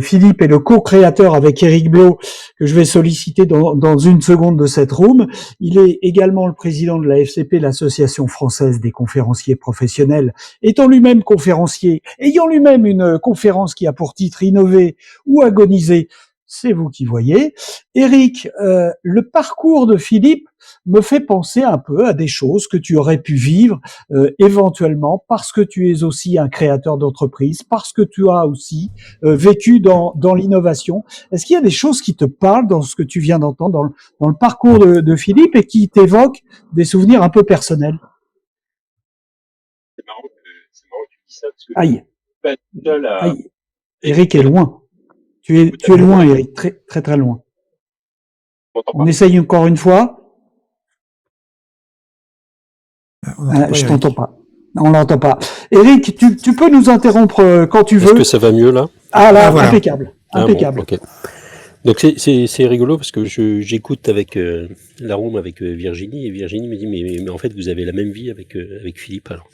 Philippe est le co-créateur avec Éric Blot, que je vais solliciter dans une seconde de cette room. Il est également le président de la FCP, l'Association française des conférenciers professionnels, étant lui-même conférencier, ayant lui-même une conférence qui a pour titre Innover ou Agoniser. C'est vous qui voyez. Éric, le parcours de Philippe me fait penser un peu à des choses que tu aurais pu vivre éventuellement parce que tu es aussi un créateur d'entreprise, parce que tu as aussi vécu dans l'innovation. Est-ce qu'il y a des choses qui te parlent dans ce que tu viens d'entendre, dans le parcours de Philippe et qui t'évoquent des souvenirs un peu personnels? C'est marrant que tu dis ça parce que Aïe, pas seul à... aïe. Éric est loin. Tu es loin, Éric, très très très loin. On essaye encore une fois. Je t'entends pas. On l'entend pas. Éric, tu peux nous interrompre quand tu veux. Est-ce que ça va mieux là? Ah là, voilà. Impeccable. Impeccable. Bon, okay. Donc c'est rigolo parce que j'écoute avec la room avec Virginie et Virginie me dit mais en fait vous avez la même vie avec Philippe alors.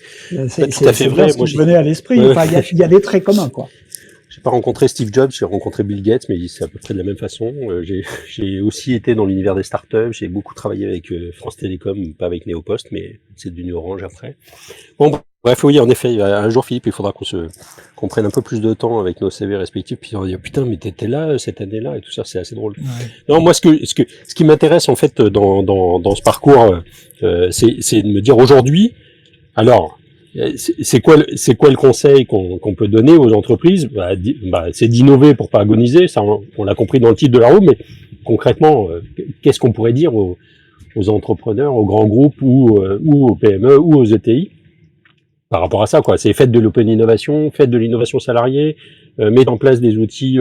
C'est tout à fait vrai. Moi, je venais à l'esprit. Enfin, il y a des traits communs quoi. J'ai pas rencontré Steve Jobs, j'ai rencontré Bill Gates, mais c'est à peu près de la même façon. J'ai aussi été dans l'univers des startups, j'ai beaucoup travaillé avec France Télécom, pas avec Néopost, mais c'est devenu Orange après. Bon, bref, oui, en effet, un jour, Philippe, il faudra qu'on prenne un peu plus de temps avec nos CV respectifs, puis on va dire, putain, mais t'étais là, cette année-là, et tout ça, c'est assez drôle. Ouais. Non, moi, ce qui m'intéresse, en fait, dans ce parcours, c'est de me dire aujourd'hui, alors, c'est quoi le conseil qu'on peut donner aux entreprises? C'est d'innover pour pas agoniser. Ça, on l'a compris dans le titre de la roue, mais concrètement, qu'est-ce qu'on pourrait dire aux entrepreneurs, aux grands groupes ou aux PME ou aux ETI par rapport à ça, quoi? C'est faites de l'open innovation, faites de l'innovation salariée, mettez en place des outils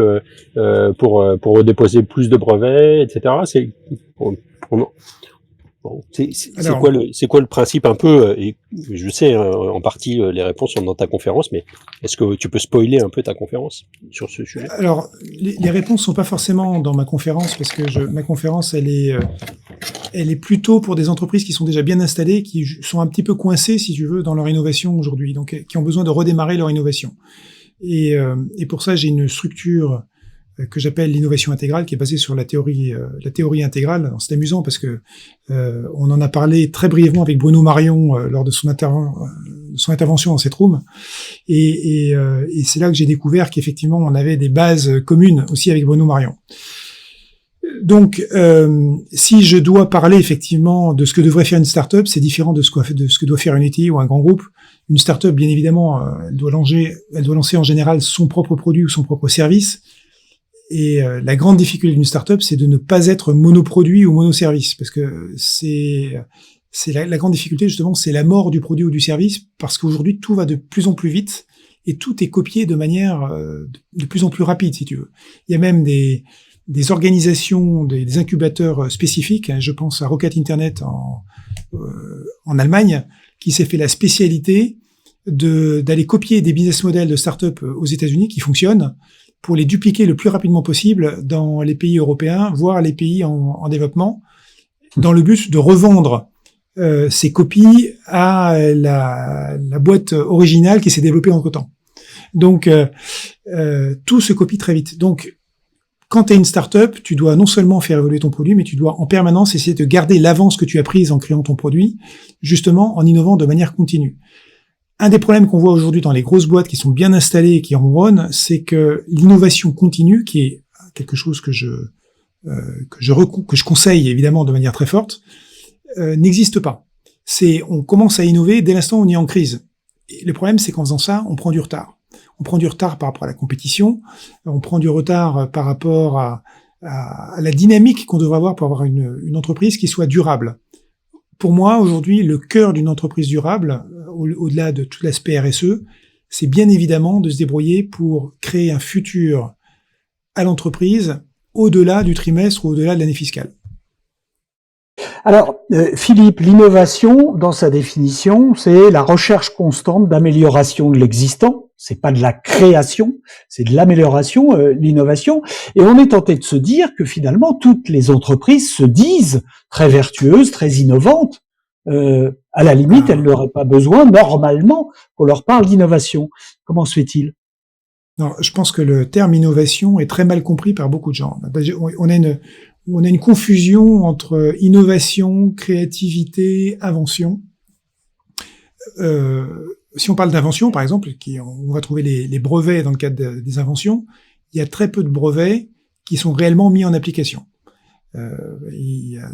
pour déposer plus de brevets, etc. C'est quoi le principe un peu, et je sais en partie les réponses sont dans ta conférence, mais est-ce que tu peux spoiler un peu ta conférence sur ce sujet? Alors, les réponses sont pas forcément dans ma conférence parce que ma conférence elle est plutôt pour des entreprises qui sont déjà bien installées, qui sont un petit peu coincées, si tu veux, dans leur innovation aujourd'hui, donc qui ont besoin de redémarrer leur innovation. Et pour ça, j'ai une structure que j'appelle l'innovation intégrale, qui est basée sur la théorie intégrale. Alors, c'est amusant parce que on en a parlé très brièvement avec Bruno Marion lors de son intervention dans cette room, et c'est là que j'ai découvert qu'effectivement on avait des bases communes aussi avec Bruno Marion. Donc, si je dois parler effectivement de ce que devrait faire une start-up, c'est différent de ce que doit faire une ETI ou un grand groupe. Une start-up, bien évidemment, elle doit lancer en général son propre produit ou son propre service. Et la grande difficulté d'une startup, c'est de ne pas être monoproduit ou monoservice, parce que c'est la grande difficulté justement, c'est la mort du produit ou du service, parce qu'aujourd'hui tout va de plus en plus vite et tout est copié de manière de plus en plus rapide, si tu veux. Il y a même des organisations, des incubateurs spécifiques. Je pense à Rocket Internet en Allemagne, qui s'est fait la spécialité d'aller copier des business models de startup aux États-Unis qui fonctionnent, pour les dupliquer le plus rapidement possible dans les pays européens, voire les pays en développement, dans le but de revendre ces copies à la boîte originale qui s'est développée entre-temps. Donc, tout se copie très vite. Donc, quand tu es une start-up, tu dois non seulement faire évoluer ton produit, mais tu dois en permanence essayer de garder l'avance que tu as prise en créant ton produit, justement en innovant de manière continue. Un des problèmes qu'on voit aujourd'hui dans les grosses boîtes qui sont bien installées et qui ronronnent, c'est que l'innovation continue, qui est quelque chose que je conseille évidemment de manière très forte, n'existe pas. On commence à innover dès l'instant où on est en crise. Et le problème, c'est qu'en faisant ça, on prend du retard. On prend du retard par rapport à la compétition, on prend du retard par rapport à la dynamique qu'on devrait avoir pour avoir une entreprise qui soit durable. Pour moi, aujourd'hui, le cœur d'une entreprise durable, au-delà de tout l'aspect RSE, c'est bien évidemment de se débrouiller pour créer un futur à l'entreprise au-delà du trimestre ou au-delà de l'année fiscale. Alors, Philippe, l'innovation, dans sa définition, c'est la recherche constante d'amélioration de l'existant. C'est pas de la création, c'est de l'amélioration, l'innovation. Et on est tenté de se dire que finalement, toutes les entreprises se disent très vertueuses, très innovantes. À la limite, elles n'auraient pas besoin, normalement, qu'on leur parle d'innovation. Comment se fait-il? Non, je pense que le terme innovation est très mal compris par beaucoup de gens. On a une confusion entre innovation, créativité, invention. Si on parle d'invention, par exemple, on va trouver les brevets dans le cadre des inventions, il y a très peu de brevets qui sont réellement mis en application. Il y a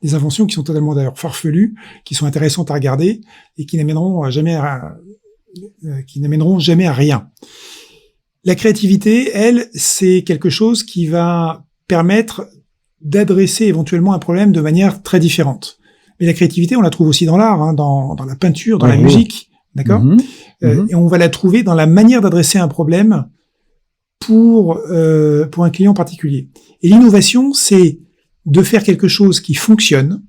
des inventions qui sont totalement d'ailleurs farfelues, qui sont intéressantes à regarder et qui n'amèneront jamais à rien. La créativité, elle, c'est quelque chose qui va permettre d'adresser éventuellement un problème de manière très différente. Mais la créativité, on la trouve aussi dans l'art, hein, dans la peinture, dans la musique, d'accord ? Et on va la trouver dans la manière d'adresser un problème pour un client particulier. Et l'innovation, c'est de faire quelque chose qui fonctionne,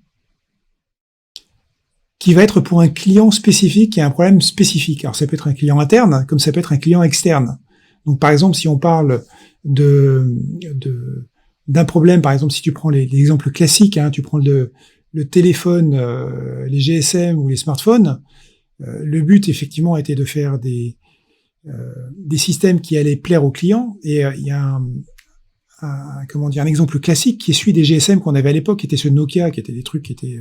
qui va être pour un client spécifique, qui a un problème spécifique. Alors ça peut être un client interne, comme ça peut être un client externe. Donc par exemple, si on parle d'un problème, par exemple, si tu prends les exemples classiques, hein, tu prends le téléphone, les GSM ou les smartphones, le but effectivement était de faire des systèmes qui allaient plaire aux clients. Et il y a un exemple classique qui est celui des GSM qu'on avait à l'époque, qui était ce Nokia, qui étaient des trucs qui étaient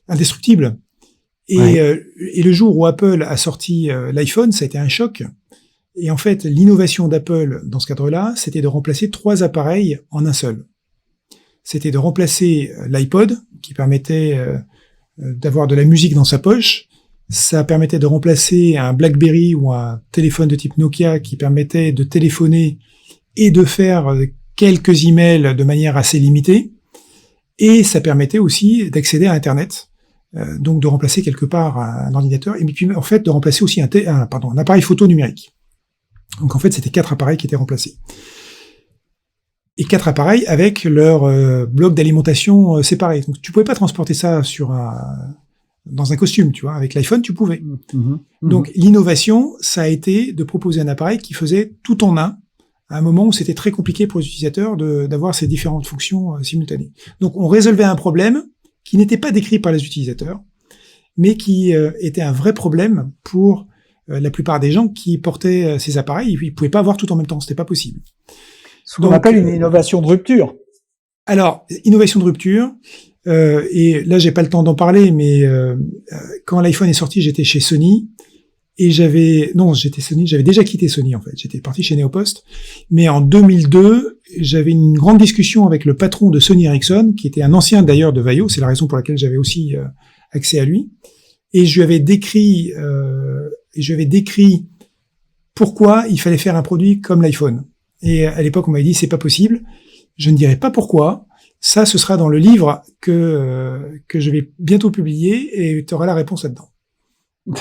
indestructibles. Et le jour où Apple a sorti l'iPhone, ça a été un choc. Et en fait, l'innovation d'Apple dans ce cadre-là, c'était de remplacer 3 appareils en un seul. C'était de remplacer l'iPod, qui permettait d'avoir de la musique dans sa poche. Ça permettait de remplacer un BlackBerry ou un téléphone de type Nokia qui permettait de téléphoner et de faire quelques emails de manière assez limitée. Et ça permettait aussi d'accéder à Internet, donc de remplacer quelque part un ordinateur, et puis en fait de remplacer aussi un appareil photo numérique. Donc en fait, c'était 4 appareils qui étaient remplacés. Et 4 appareils avec leur bloc d'alimentation séparé. Donc tu pouvais pas transporter ça dans un costume, tu vois. Avec l'iPhone, tu pouvais. Donc l'innovation, ça a été de proposer un appareil qui faisait tout en un, à un moment où c'était très compliqué pour les utilisateurs d'avoir ces différentes fonctions simultanées. Donc on résolvait un problème qui n'était pas décrit par les utilisateurs, mais qui était un vrai problème pour la plupart des gens qui portaient ces appareils. Ils pouvaient pas avoir tout en même temps, c'était pas possible. Ce qu'on appelle une innovation de rupture. Alors, innovation de rupture, et là j'ai pas le temps d'en parler, mais quand l'iPhone est sorti, j'étais chez Sony, et j'avais déjà quitté Sony en fait, j'étais parti chez Neopost, mais en 2002, j'avais une grande discussion avec le patron de Sony Ericsson, qui était un ancien d'ailleurs de Vaio, c'est la raison pour laquelle j'avais aussi accès à lui, et je lui avais décrit pourquoi il fallait faire un produit comme l'iPhone. Et à l'époque, on m'avait dit, c'est pas possible. Je ne dirai pas pourquoi. Ça, ce sera dans le livre que je vais bientôt publier et tu auras la réponse là-dedans.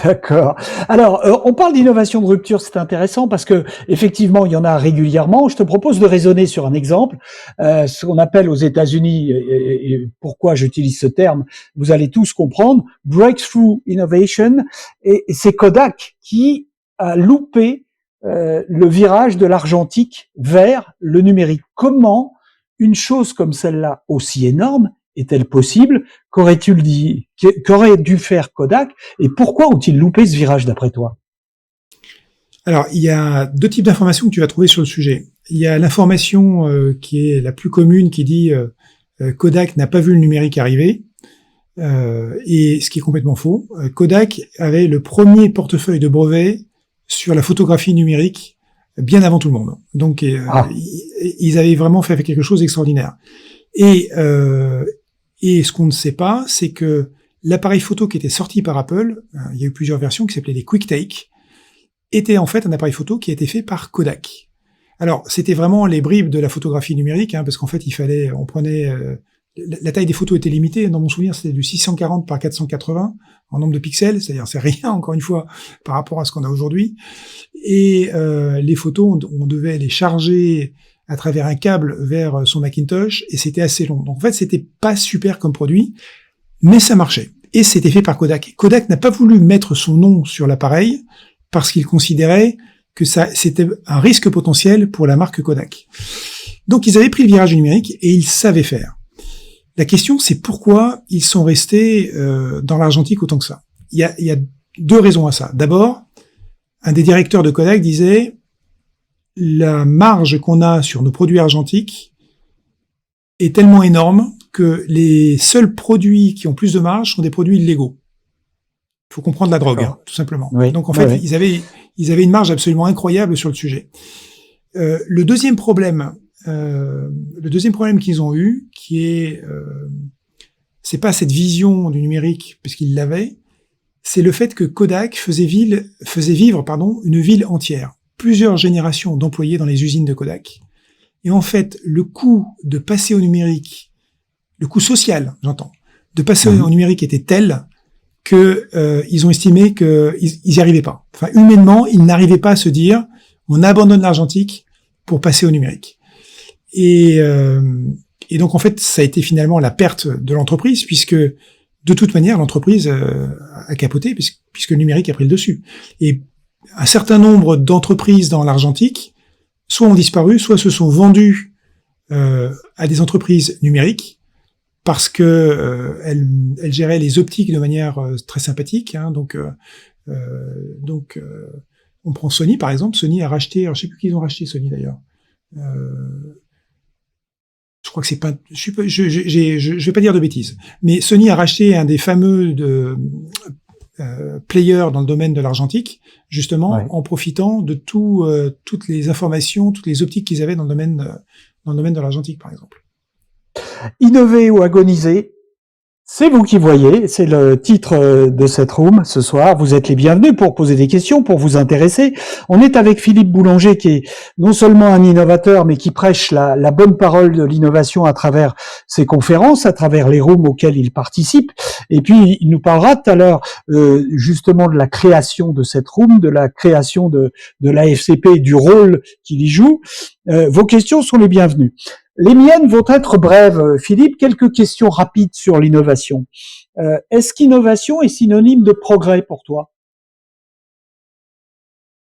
D'accord. Alors, on parle d'innovation de rupture, c'est intéressant parce que effectivement, il y en a régulièrement. Je te propose de raisonner sur un exemple, ce qu'on appelle aux États-Unis, et pourquoi j'utilise ce terme, vous allez tous comprendre, breakthrough innovation, et c'est Kodak qui a loupé le virage de l'argentique vers le numérique. Comment une chose comme celle-là, aussi énorme, est-elle possible? Qu'aurait dû faire Kodak? Et pourquoi ont-ils loupé ce virage d'après toi? Alors, il y a 2 types d'informations que tu vas trouver sur le sujet. Il y a l'information qui est la plus commune, qui dit Kodak n'a pas vu le numérique arriver, et ce qui est complètement faux. Kodak avait le premier portefeuille de brevets sur la photographie numérique bien avant tout le monde. Donc, ils avaient vraiment fait quelque chose d'extraordinaire. Et ce qu'on ne sait pas, c'est que l'appareil photo qui était sorti par Apple, il y a eu plusieurs versions qui s'appelaient les QuickTake, était en fait un appareil photo qui a été fait par Kodak. Alors, c'était vraiment les bribes de la photographie numérique, hein, parce qu'en fait, on prenait, la taille des photos était limitée. Dans mon souvenir, c'était du 640 par 480 en nombre de pixels, c'est-à-dire c'est rien, encore une fois, par rapport à ce qu'on a aujourd'hui. Et les photos, on devait les charger à travers un câble vers son Macintosh, et c'était assez long. Donc en fait, c'était pas super comme produit, mais ça marchait. Et c'était fait par Kodak. Kodak n'a pas voulu mettre son nom sur l'appareil parce qu'il considérait que c'était un risque potentiel pour la marque Kodak. Donc ils avaient pris le virage du numérique et ils savaient faire. La question, c'est pourquoi ils sont restés dans l'argentique autant que ça. Il y a deux raisons à ça. D'abord, un des directeurs de Kodak disait la marge qu'on a sur nos produits argentiques est tellement énorme que les seuls produits qui ont plus de marge sont des produits illégaux. Il faut comprendre la drogue, tout simplement. Oui, donc en fait, ils avaient une marge absolument incroyable sur le sujet. Le deuxième problème qu'ils ont eu, qui est, c'est pas cette vision du numérique, puisqu'ils l'avaient, c'est le fait que Kodak faisait vivre une ville entière, plusieurs générations d'employés dans les usines de Kodak. Et en fait, le coût de passer au numérique, le coût social, j'entends, de passer au numérique était tel que ils ont estimé qu'ils y arrivaient pas. Enfin, humainement, ils n'arrivaient pas à se dire on abandonne l'argentique pour passer au numérique. Et donc en fait, ça a été finalement la perte de l'entreprise, puisque de toute manière, l'entreprise a capoté, puisque le numérique a pris le dessus. Et un certain nombre d'entreprises dans l'argentique, soit ont disparu, soit se sont vendues à des entreprises numériques, parce que elles géraient les optiques de manière très sympathique. Hein, donc, on prend Sony par exemple. Sony a racheté, alors je sais plus qui ils ont racheté Sony d'ailleurs. Je crois que c'est pas, je vais pas dire de bêtises, mais Sony a racheté un des fameux players dans le domaine de l'argentique, justement en profitant de toutes les informations, toutes les optiques qu'ils avaient dans le domaine de l'argentique par exemple. Innover ou agoniser, c'est vous qui voyez, c'est le titre de cette room ce soir. Vous êtes les bienvenus pour poser des questions, pour vous intéresser. On est avec Philippe Boulanger qui est non seulement un innovateur, mais qui prêche la bonne parole de l'innovation à travers ses conférences, à travers les rooms auxquels il participe. Et puis, il nous parlera tout à l'heure justement de la création de cette room, de la création de l'AFCP et du rôle qu'il y joue. Vos questions sont les bienvenues. Les miennes vont être brèves. Philippe, quelques questions rapides sur l'innovation. Est-ce qu'innovation est synonyme de progrès pour toi?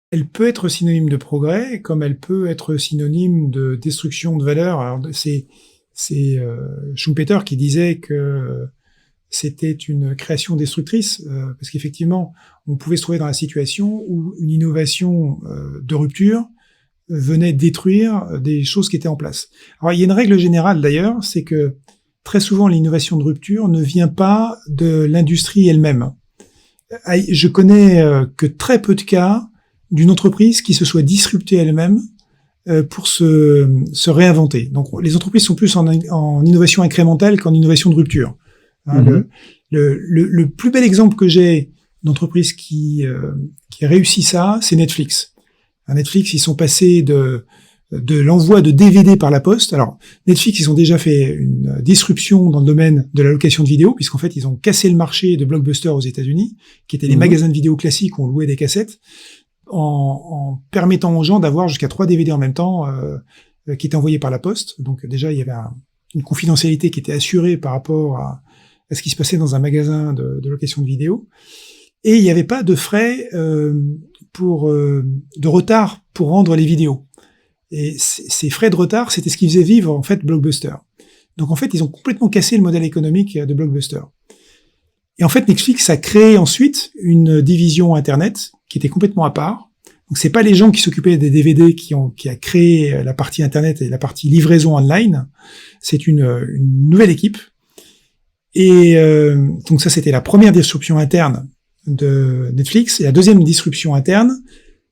Elle peut être synonyme de progrès, comme elle peut être synonyme de destruction de valeur. Alors, c'est Schumpeter qui disait que c'était une création destructrice, parce qu'effectivement, on pouvait se trouver dans la situation où une innovation de rupture venait détruire des choses qui étaient en place. Alors, il y a une règle générale d'ailleurs, c'est que très souvent l'innovation de rupture ne vient pas de l'industrie elle-même. Je connais que très peu de cas d'une entreprise qui se soit disruptée elle-même pour se réinventer. Donc, les entreprises sont plus en innovation incrémentale qu'en innovation de rupture. Le plus bel exemple que j'ai d'entreprise qui a réussi ça, c'est Netflix. À Netflix, ils sont passés de l'envoi de DVD par la poste. Alors, Netflix, ils ont déjà fait une disruption dans le domaine de la location de vidéos, puisqu'en fait, ils ont cassé le marché de Blockbuster aux États-Unis, qui étaient les magasins de vidéos classiques où on louait des cassettes, en permettant aux gens d'avoir jusqu'à 3 DVD en même temps, qui étaient envoyés par la poste. Donc, déjà, il y avait une confidentialité qui était assurée par rapport à ce qui se passait dans un magasin de location de vidéos. Et il n'y avait pas de frais de retard pour rendre les vidéos. Et ces frais de retard, c'était ce qui faisait vivre en fait Blockbuster. Donc en fait, ils ont complètement cassé le modèle économique de Blockbuster. Et en fait, Netflix a créé ensuite une division Internet qui était complètement à part. Donc c'est pas les gens qui s'occupaient des DVD qui a créé la partie Internet et la partie livraison online. C'est une nouvelle équipe. Et donc ça, c'était la première disruption interne de Netflix. Et la deuxième disruption interne,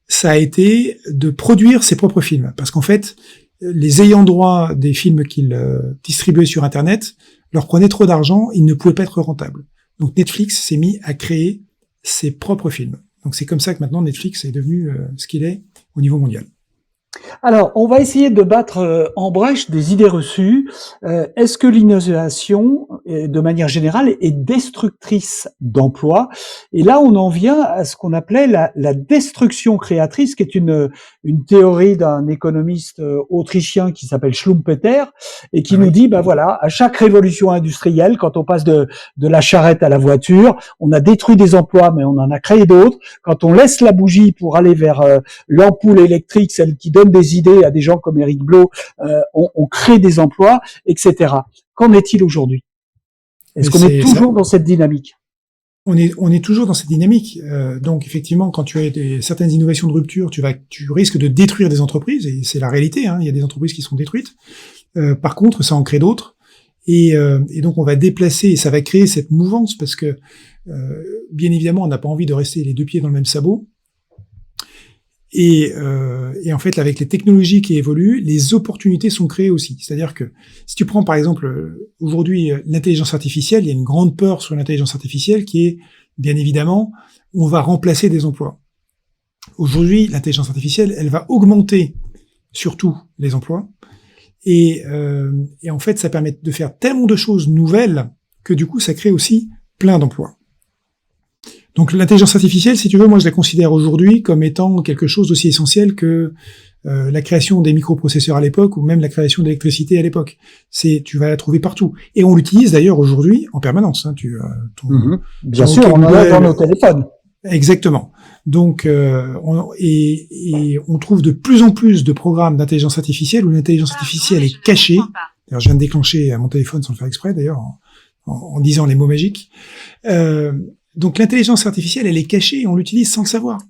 ça a été de produire ses propres films. Parce qu'en fait, les ayants droit des films qu'ils distribuaient sur Internet leur prenaient trop d'argent, ils ne pouvaient pas être rentables. Donc Netflix s'est mis à créer ses propres films. Donc c'est comme ça que maintenant Netflix est devenu ce qu'il est au niveau mondial. Alors, on va essayer de battre en brèche des idées reçues. Est-ce que l'innovation de manière générale, est destructrice d'emplois. Et là, on en vient à ce qu'on appelait la destruction créatrice, qui est une théorie d'un économiste autrichien qui s'appelle Schumpeter, et qui nous dit, ben voilà, à chaque révolution industrielle, quand on passe de la charrette à la voiture, on a détruit des emplois, mais on en a créé d'autres. Quand on laisse la bougie pour aller vers l'ampoule électrique, celle qui donne des idées à des gens comme Eric Blau, on crée des emplois, etc. Qu'en est-il aujourd'hui? Est-ce qu'on est toujours dans cette dynamique? On est toujours dans cette dynamique. Donc effectivement, quand tu as certaines innovations de rupture, tu risques de détruire des entreprises, et c'est la réalité. Hein, il y a des entreprises qui sont détruites. Par contre, ça en crée d'autres, et donc on va déplacer, et ça va créer cette mouvance, parce que bien évidemment, on n'a pas envie de rester les deux pieds dans le même sabot. Et en fait, avec les technologies qui évoluent, les opportunités sont créées aussi. C'est-à-dire que si tu prends par exemple aujourd'hui l'intelligence artificielle, il y a une grande peur sur l'intelligence artificielle qui est, bien évidemment, on va remplacer des emplois. Aujourd'hui, l'intelligence artificielle, elle va augmenter surtout les emplois. Et en fait, ça permet de faire tellement de choses nouvelles que du coup, ça crée aussi plein d'emplois. Donc l'intelligence artificielle, si tu veux, moi je la considère aujourd'hui comme étant quelque chose d'aussi essentiel que la création des microprocesseurs à l'époque, ou même la création d'électricité à l'époque. Tu vas la trouver partout. Et on l'utilise d'ailleurs aujourd'hui en permanence. Hein, bien sûr, on en a dans nos téléphones. Exactement. Donc, on trouve de plus en plus de programmes d'intelligence artificielle où l'intelligence artificielle est cachée. D'ailleurs, je viens de déclencher mon téléphone sans le faire exprès, d'ailleurs, en disant les mots magiques. Donc l'intelligence artificielle, elle est cachée et on l'utilise sans le savoir.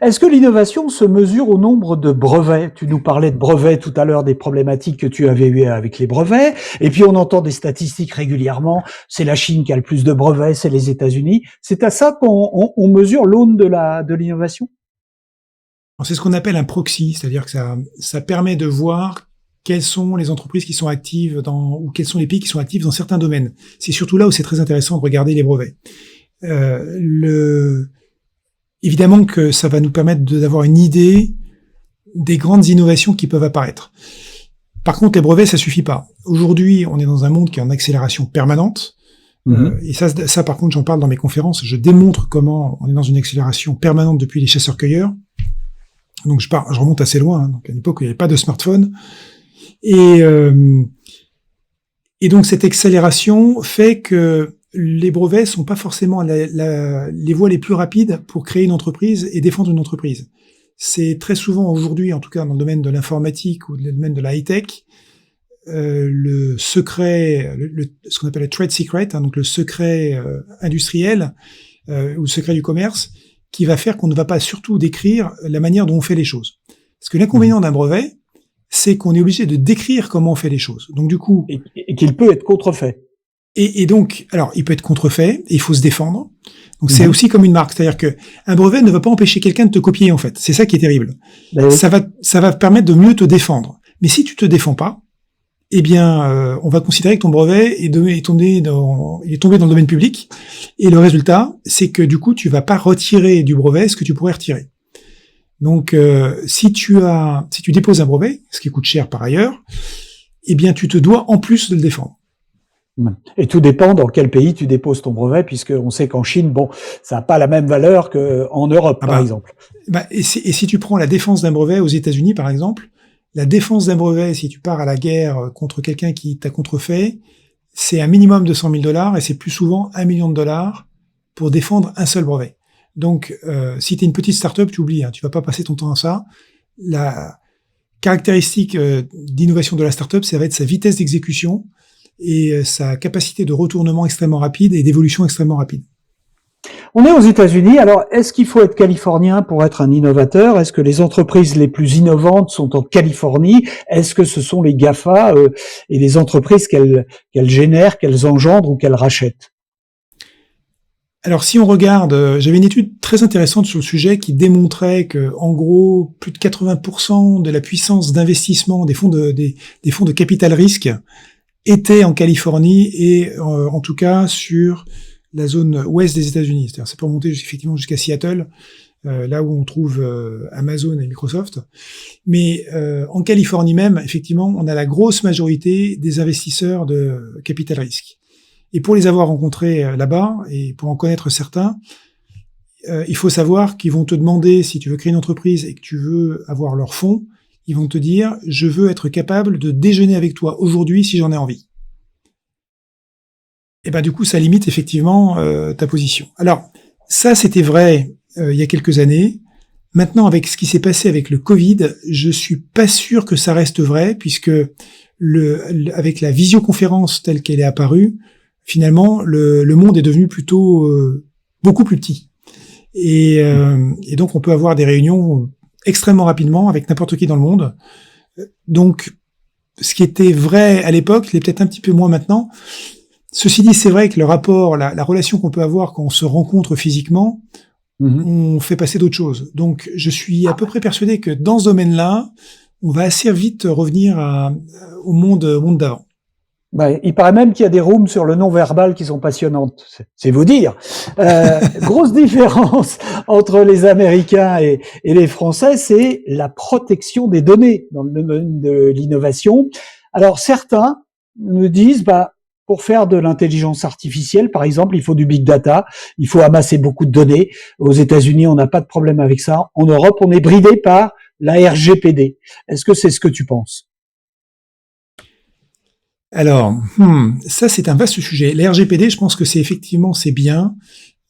Est-ce que l'innovation se mesure au nombre de brevets? Tu nous parlais de brevets tout à l'heure, des problématiques que tu avais eues avec les brevets. Et puis on entend des statistiques régulièrement. C'est la Chine qui a le plus de brevets, c'est les États-Unis. C'est à ça qu'on mesure l'aune de l'innovation? C'est ce qu'on appelle un proxy, c'est-à-dire que ça permet de voir quelles sont les entreprises qui sont actives ou quels sont les pays qui sont actifs dans certains domaines. C'est surtout là où c'est très intéressant de regarder les brevets. Évidemment que ça va nous permettre d'avoir une idée des grandes innovations qui peuvent apparaître. Par contre, les brevets, ça suffit pas. Aujourd'hui, on est dans un monde qui est en accélération permanente. Et ça, par contre, j'en parle dans mes conférences. Je démontre comment on est dans une accélération permanente depuis les chasseurs-cueilleurs. Donc, je remonte assez loin. Hein, donc, à une époque où il n'y avait pas de smartphone. Et donc cette accélération fait que les brevets sont pas forcément les voies les plus rapides pour créer une entreprise et défendre une entreprise. C'est très souvent aujourd'hui, en tout cas dans le domaine de l'informatique ou dans le domaine de la high-tech, le secret, ce qu'on appelle le trade secret, hein, donc le secret industriel ou le secret du commerce, qui va faire qu'on ne va pas surtout décrire la manière dont on fait les choses. Parce que l'inconvénient d'un brevet, c'est qu'on est obligé de décrire comment on fait les choses. Donc du coup, et qu'il peut être contrefait. Et donc, alors il peut être contrefait, et il faut se défendre. Donc c'est aussi comme une marque, c'est-à-dire que un brevet ne va pas empêcher quelqu'un de te copier en fait. C'est ça qui est terrible. Ça va permettre de mieux te défendre. Mais si tu te défends pas, eh bien, on va considérer que ton brevet est tombé dans le domaine public. Et le résultat, c'est que du coup, tu vas pas retirer du brevet ce que tu pourrais retirer. Donc, si tu déposes un brevet, ce qui coûte cher par ailleurs, eh bien, tu te dois en plus de le défendre. Et tout dépend dans quel pays tu déposes ton brevet, puisque on sait qu'en Chine, bon, ça n'a pas la même valeur qu'en Europe, par exemple. Et si tu prends la défense d'un brevet aux États-Unis, par exemple, la défense d'un brevet, si tu pars à la guerre contre quelqu'un qui t'a contrefait, c'est un minimum de $100 000 et c'est plus souvent $1 million pour défendre un seul brevet. Donc, si tu es une petite start-up, tu oublies, hein, tu vas pas passer ton temps à ça. La caractéristique d'innovation de la start-up, ça va être sa vitesse d'exécution et sa capacité de retournement extrêmement rapide et d'évolution extrêmement rapide. On est aux États-Unis. Alors, est-ce qu'il faut être californien pour être un innovateur? Est-ce que les entreprises les plus innovantes sont en Californie? Est-ce que ce sont les GAFA et les entreprises qu'elles génèrent, qu'elles engendrent ou qu'elles rachètent? Alors, si on regarde, j'avais une étude très intéressante sur le sujet qui démontrait que, en gros, plus de 80% de la puissance d'investissement des fonds de capital risque était en Californie et, en tout cas, sur la zone ouest des États-Unis. C'est-à-dire, ça peut remonter effectivement jusqu'à Seattle. là où on trouve Amazon et Microsoft. Mais en Californie même, effectivement, on a la grosse majorité des investisseurs de capital risque. Et pour les avoir rencontrés là-bas, et pour en connaître certains, il faut savoir qu'ils vont te demander, si tu veux créer une entreprise et que tu veux avoir leurs fonds, ils vont te dire « je veux être capable de déjeuner avec toi aujourd'hui si j'en ai envie ». Et ben du coup, ça limite effectivement ta position. Alors, ça c'était vrai il y a quelques années. Maintenant, avec ce qui s'est passé avec le Covid, je suis pas sûr que ça reste vrai, puisque avec la visioconférence telle qu'elle est apparue, finalement, le monde est devenu plutôt beaucoup plus petit. Et donc, on peut avoir des réunions extrêmement rapidement avec n'importe qui dans le monde. Donc, ce qui était vrai à l'époque, il est peut-être un petit peu moins maintenant. Ceci dit, c'est vrai que le rapport, la relation qu'on peut avoir quand on se rencontre physiquement, on fait passer d'autres choses. Donc, je suis à peu près persuadé que dans ce domaine-là, on va assez vite revenir au monde d'avant. Ben, il paraît même qu'il y a des rooms sur le non-verbal qui sont passionnantes. C'est vous dire. Grosse différence entre les Américains et les Français, c'est la protection des données dans le domaine de l'innovation. Alors, certains nous disent, pour faire de l'intelligence artificielle, par exemple, il faut du big data, il faut amasser beaucoup de données. Aux États-Unis, on n'a pas de problème avec ça. En Europe, on est bridé par la RGPD. Est-ce que c'est ce que tu penses? Alors, ça c'est un vaste sujet. La RGPD, je pense que c'est bien.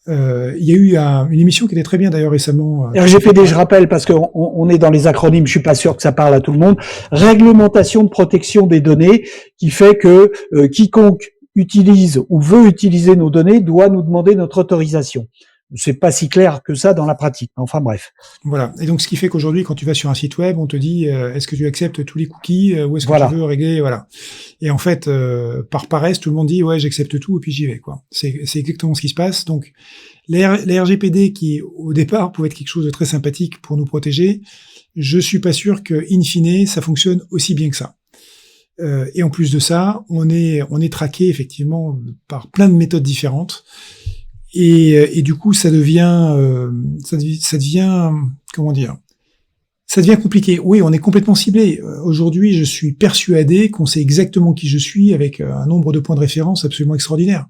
Il y a eu une émission qui était très bien d'ailleurs récemment. RGPD, je rappelle, parce qu'on est dans les acronymes, je suis pas sûr que ça parle à tout le monde. Réglementation de protection des données, qui fait que quiconque utilise ou veut utiliser nos données doit nous demander notre autorisation. C'est pas si clair que ça dans la pratique. Enfin bref. Voilà. Et donc ce qui fait qu'aujourd'hui, quand tu vas sur un site web, on te dit est-ce que tu acceptes tous les cookies ou est-ce que tu veux régler, voilà. Et en fait, par paresse, tout le monde dit ouais, j'accepte tout et puis j'y vais, quoi. C'est exactement ce qui se passe. Donc la RGPD qui au départ pouvait être quelque chose de très sympathique pour nous protéger, je suis pas sûr que in fine ça fonctionne aussi bien que ça. Et en plus de ça, on est traqué effectivement par plein de méthodes différentes. Et du coup, ça devient comment dire, ça devient compliqué. Oui, on est complètement ciblé. Aujourd'hui, je suis persuadé qu'on sait exactement qui je suis avec un nombre de points de référence absolument extraordinaire.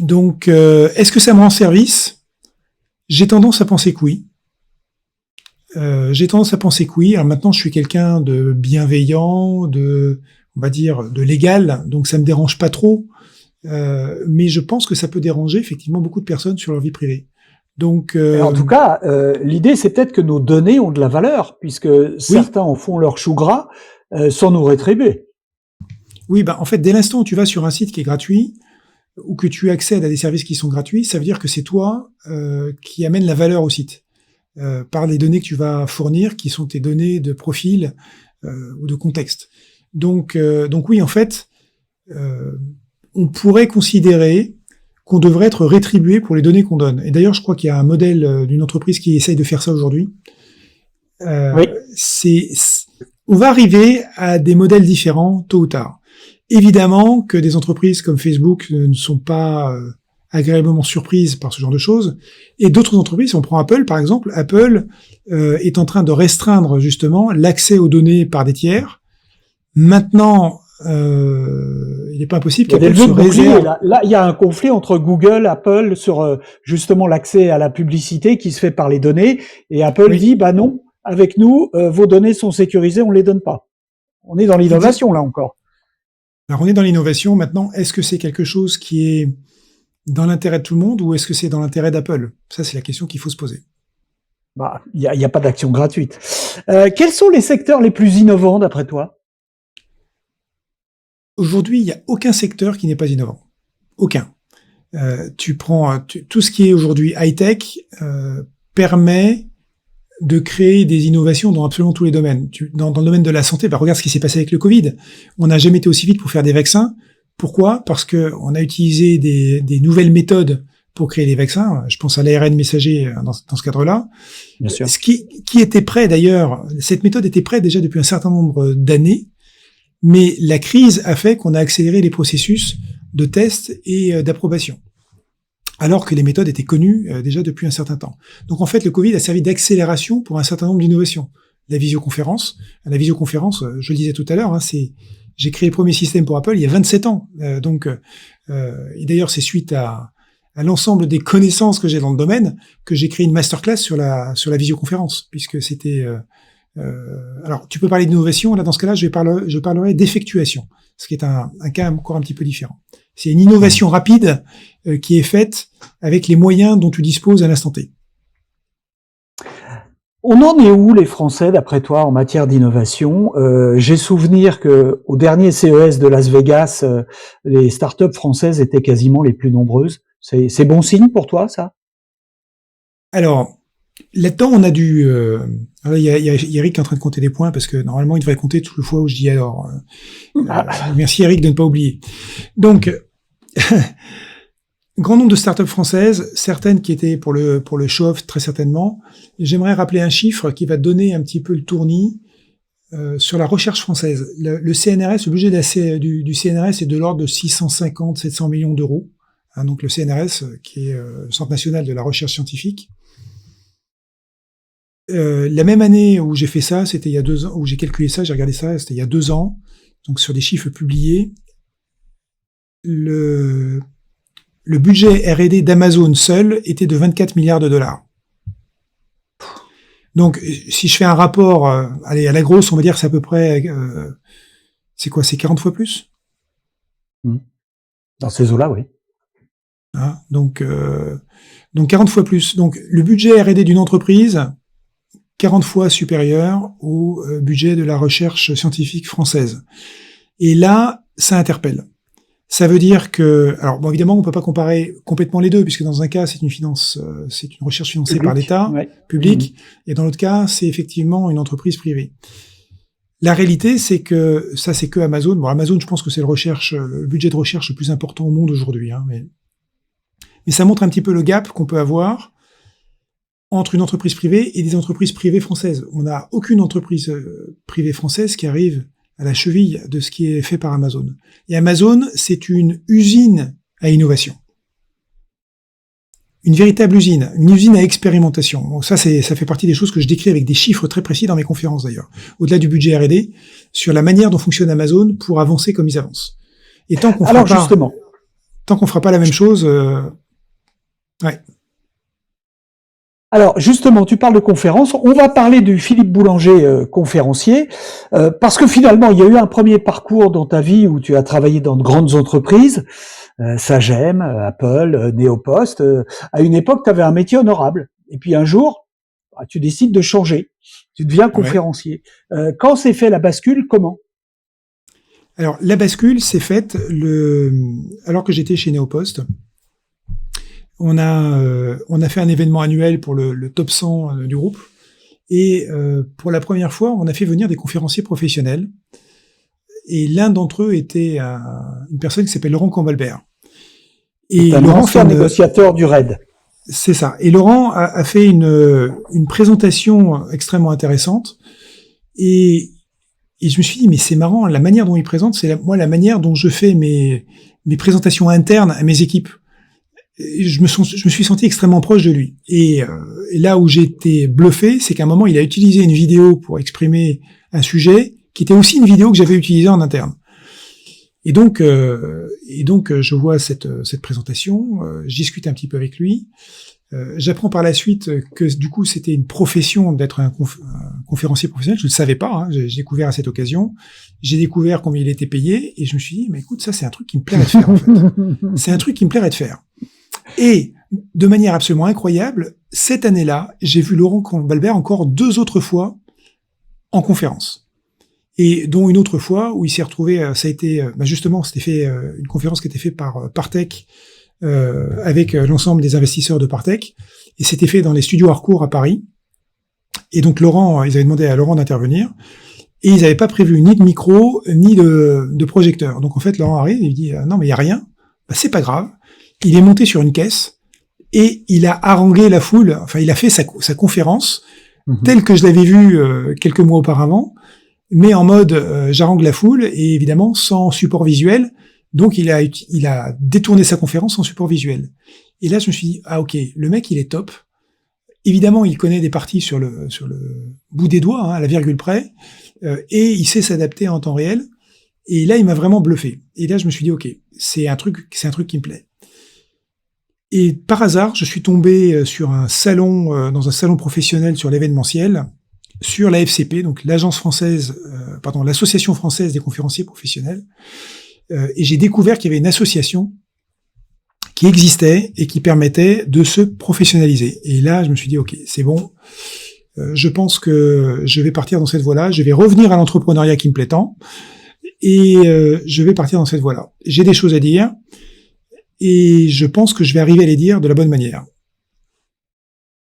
Donc, est-ce que ça me rend service? J'ai tendance à penser que oui. Alors maintenant, je suis quelqu'un de bienveillant, on va dire, de légal, donc ça me dérange pas trop. Mais je pense que ça peut déranger effectivement beaucoup de personnes sur leur vie privée. Donc, en tout cas, l'idée c'est peut-être que nos données ont de la valeur, puisque certains en font leur chou gras sans nous rétribuer. Oui, en fait, dès l'instant où tu vas sur un site qui est gratuit ou que tu accèdes à des services qui sont gratuits, ça veut dire que c'est toi qui amène la valeur au site par les données que tu vas fournir, qui sont tes données de profil ou de contexte. Donc oui, en fait. On pourrait considérer qu'on devrait être rétribué pour les données qu'on donne. Et d'ailleurs, je crois qu'il y a un modèle d'une entreprise qui essaye de faire ça aujourd'hui. Oui. On va arriver à des modèles différents tôt ou tard. Évidemment que des entreprises comme Facebook ne sont pas agréablement surprises par ce genre de choses. Et d'autres entreprises, si on prend Apple par exemple, Apple est en train de restreindre justement l'accès aux données par des tiers. Maintenant, il n'est pas impossible qu'Apple se réserve. Là, il y a un conflit entre Google, Apple sur justement l'accès à la publicité qui se fait par les données. Et Apple dit, non, avec nous, vos données sont sécurisées, on les donne pas. On est dans l'innovation là encore. Alors on est dans l'innovation. Maintenant, est-ce que c'est quelque chose qui est dans l'intérêt de tout le monde ou est-ce que c'est dans l'intérêt d'Apple? Ça, c'est la question qu'il faut se poser. Il y a pas d'action gratuite. Quels sont les secteurs les plus innovants d'après toi? Aujourd'hui, il n'y a aucun secteur qui n'est pas innovant. Aucun. Tu prends tout ce qui est aujourd'hui high-tech permet de créer des innovations dans absolument tous les domaines. Dans le domaine de la santé, regarde ce qui s'est passé avec le Covid. On n'a jamais été aussi vite pour faire des vaccins. Pourquoi? Parce que on a utilisé des nouvelles méthodes pour créer les vaccins. Je pense à l'ARN messager dans ce cadre-là. Bien sûr. Ce qui était prêt d'ailleurs, cette méthode était prête déjà depuis un certain nombre d'années. Mais la crise a fait qu'on a accéléré les processus de tests et d'approbation. alors que les méthodes étaient connues déjà depuis un certain temps. Donc en fait, le Covid a servi d'accélération pour un certain nombre d'innovations. La visioconférence, je le disais tout à l'heure, j'ai créé le premier système pour Apple il y a 27 ans. Et d'ailleurs, c'est suite à l'ensemble des connaissances que j'ai dans le domaine que j'ai créé une masterclass sur la visioconférence, puisque c'était... alors, tu peux parler d'innovation, là dans ce cas-là, je parlerai d'effectuation, ce qui est un cas encore un petit peu différent. C'est une innovation rapide qui est faite avec les moyens dont tu disposes à l'instant T. On en est où les Français d'après toi en matière d'innovation? J'ai souvenir que au dernier CES de Las Vegas, les startups françaises étaient quasiment les plus nombreuses. C'est bon signe pour toi ça? Alors là-dedans on a dû. Il y a Eric qui est en train de compter des points parce que normalement il devrait compter toutes les fois où je dis alors. Merci Eric de ne pas oublier. Donc grand nombre de startups françaises, certaines qui étaient pour le show-off très certainement. J'aimerais rappeler un chiffre qui va donner un petit peu le tournis sur la recherche française. Le CNRS, le budget du CNRS est de l'ordre de 650-700 millions d'euros. Donc le CNRS, qui est le Centre national de la recherche scientifique. La même année où j'ai fait ça, c'était il y a 2 ans, où j'ai calculé ça, j'ai regardé ça, c'était il y a 2 ans. Donc sur des chiffres publiés, le budget R&D d'Amazon seul était de 24 milliards de dollars. Donc, si je fais un rapport, allez, à la grosse, on va dire que c'est à peu près, c'est quoi, c'est 40 fois plus? Dans ces eaux-là, oui. Donc 40 fois plus. Donc, le budget R&D d'une entreprise, 40 fois supérieur au budget de la recherche scientifique française. Et là, ça interpelle. Ça veut dire que, alors bon, évidemment, on peut pas comparer complètement les deux, puisque dans un cas, c'est une recherche financée public, par l'État, ouais. public, et dans l'autre cas, c'est effectivement une entreprise privée. La réalité, c'est que ça, c'est que Amazon. Bon, Amazon, je pense que c'est le budget de recherche le plus important au monde aujourd'hui, mais ça montre un petit peu le gap qu'on peut avoir entre une entreprise privée et des entreprises privées françaises. On n'a aucune entreprise privée française qui arrive à la cheville de ce qui est fait par Amazon. Et Amazon, c'est une usine à innovation. Une véritable usine, une usine à expérimentation. Donc ça fait partie des choses que je décris avec des chiffres très précis dans mes conférences d'ailleurs. Au-delà du budget R&D, sur la manière dont fonctionne Amazon pour avancer comme ils avancent. Et tant qu'on fera pas la même chose, ouais. Alors justement, tu parles de conférence, on va parler du Philippe Boulanger conférencier, parce que finalement, il y a eu un premier parcours dans ta vie où tu as travaillé dans de grandes entreprises, Sagem, Apple, Neopost. À une époque, tu avais un métier honorable. Et puis un jour, tu décides de changer, tu deviens conférencier. Ouais. Quand s'est fait la bascule, comment? Alors la bascule s'est faite alors que j'étais chez Neopost. On a fait un événement annuel pour le top 100 du groupe et pour la première fois, on a fait venir des conférenciers professionnels et l'un d'entre eux était une personne qui s'appelle Laurent Cambalbert. Et Laurent, c'est un négociateur du RAID. C'est ça. Et Laurent a fait une présentation extrêmement intéressante et je me suis dit mais c'est marrant, la manière dont il présente, c'est la manière dont je fais mes présentations internes à mes équipes. Je me suis senti extrêmement proche de lui. Et là où j'ai été bluffé, c'est qu'à un moment, il a utilisé une vidéo pour exprimer un sujet qui était aussi une vidéo que j'avais utilisée en interne. Et donc je vois cette présentation, je discute un petit peu avec lui. J'apprends par la suite que du coup, c'était une profession d'être un conférencier professionnel. Je ne le savais pas, j'ai découvert à cette occasion. J'ai découvert combien il était payé et je me suis dit, mais écoute, ça, c'est un truc qui me plairait de faire, en fait. C'est un truc qui me plairait de faire. Et de manière absolument incroyable, cette année-là, j'ai vu Laurent Cambalbert encore 2 autres fois en conférence. Et dont une autre fois où il s'est retrouvé, ça a été, justement, c'était fait une conférence qui était faite par Partech avec l'ensemble des investisseurs de Partech, et c'était fait dans les studios Harcourt à Paris. Et donc Laurent, ils avaient demandé à Laurent d'intervenir, et ils n'avaient pas prévu ni de micro ni de projecteur. Donc en fait, Laurent arrive, il dit non mais il y a rien, c'est pas grave. Il est monté sur une caisse et il a harangué la foule. Enfin, il a fait sa conférence telle que je l'avais vue quelques mois auparavant, mais en mode j'harangue la foule et évidemment sans support visuel. Donc il a détourné sa conférence en support visuel. Et là, je me suis dit, ah ok, le mec, il est top. Évidemment, il connaît des parties sur le bout des doigts, à la virgule près, et il sait s'adapter en temps réel. Et là, il m'a vraiment bluffé. Et là, je me suis dit, ok, c'est un truc qui me plaît. Et par hasard, je suis tombé sur un salon, dans un salon professionnel sur l'événementiel, sur la FCP, donc l'association française des conférenciers professionnels. Et j'ai découvert qu'il y avait une association qui existait et qui permettait de se professionnaliser. Et là, je me suis dit, ok, c'est bon. Je pense que je vais partir dans cette voie-là. Je vais revenir à l'entrepreneuriat qui me plaît tant. Et je vais partir dans cette voie-là. J'ai des choses à dire. Et je pense que je vais arriver à les dire de la bonne manière.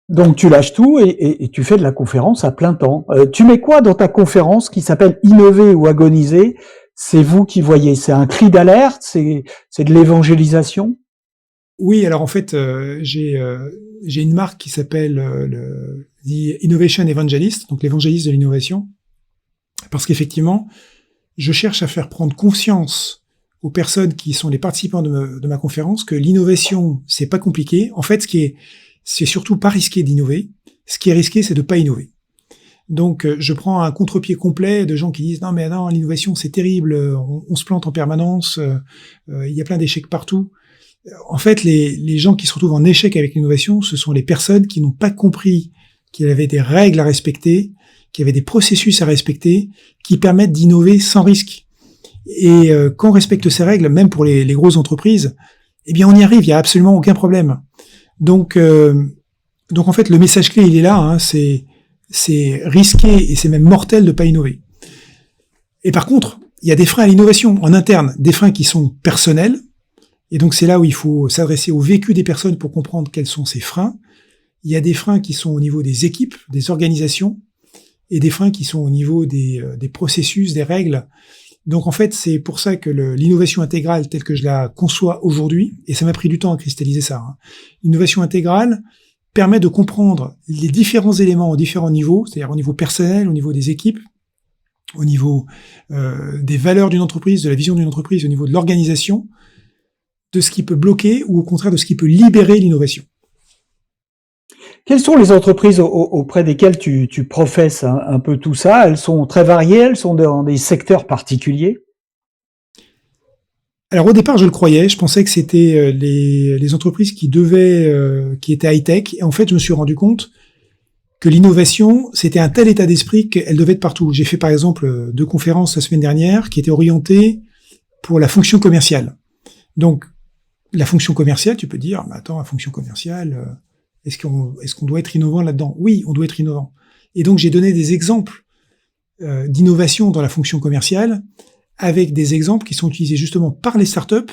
Donc tu lâches tout et tu fais de la conférence à plein temps. Tu mets quoi dans ta conférence qui s'appelle Innover ou agoniser? C'est vous qui voyez, c'est un cri d'alerte, c'est de l'évangélisation? Oui, alors en fait, j'ai une marque qui s'appelle The Innovation Evangelist, donc l'évangéliste de l'innovation, parce qu'effectivement, je cherche à faire prendre conscience aux personnes qui sont les participants de ma conférence que l'innovation, c'est pas compliqué. En fait, c'est surtout pas risqué d'innover. Ce qui est risqué, c'est de pas innover. Donc, je prends un contre-pied complet de gens qui disent non, mais non, l'innovation, c'est terrible, on se plante en permanence, il y a plein d'échecs partout. En fait, les gens qui se retrouvent en échec avec l'innovation, ce sont les personnes qui n'ont pas compris qu'il y avait des règles à respecter, qu'il y avait des processus à respecter, qui permettent d'innover sans risque. Et quand on respecte ces règles, même pour les grosses entreprises, eh bien on y arrive, il y a absolument aucun problème. Donc en fait, le message clé, il est là, c'est risqué et c'est même mortel de pas innover. Et par contre, il y a des freins à l'innovation en interne, des freins qui sont personnels, et donc c'est là où il faut s'adresser au vécu des personnes pour comprendre quels sont ces freins. Il y a des freins qui sont au niveau des équipes, des organisations, et des freins qui sont au niveau des processus, des règles. Donc en fait, c'est pour ça que l'innovation intégrale telle que je la conçois aujourd'hui, et ça m'a pris du temps à cristalliser ça, l'innovation intégrale permet de comprendre les différents éléments aux différents niveaux, c'est-à-dire au niveau personnel, au niveau des équipes, au niveau des valeurs d'une entreprise, de la vision d'une entreprise, au niveau de l'organisation, de ce qui peut bloquer ou au contraire de ce qui peut libérer l'innovation. Quelles sont les entreprises auprès desquelles tu professes un peu tout ça? Elles sont très variées, elles sont dans des secteurs particuliers? Alors au départ, je le croyais, je pensais que c'était les entreprises qui étaient high-tech, et en fait, je me suis rendu compte que l'innovation, c'était un tel état d'esprit qu'elle devait être partout. J'ai fait par exemple 2 conférences la semaine dernière qui étaient orientées pour la fonction commerciale. Donc, la fonction commerciale, tu peux dire, mais attends, la fonction commerciale, est-ce qu'on doit être innovant là-dedans? Oui, on doit être innovant. Et donc, j'ai donné des exemples d'innovation dans la fonction commerciale avec des exemples qui sont utilisés justement par les startups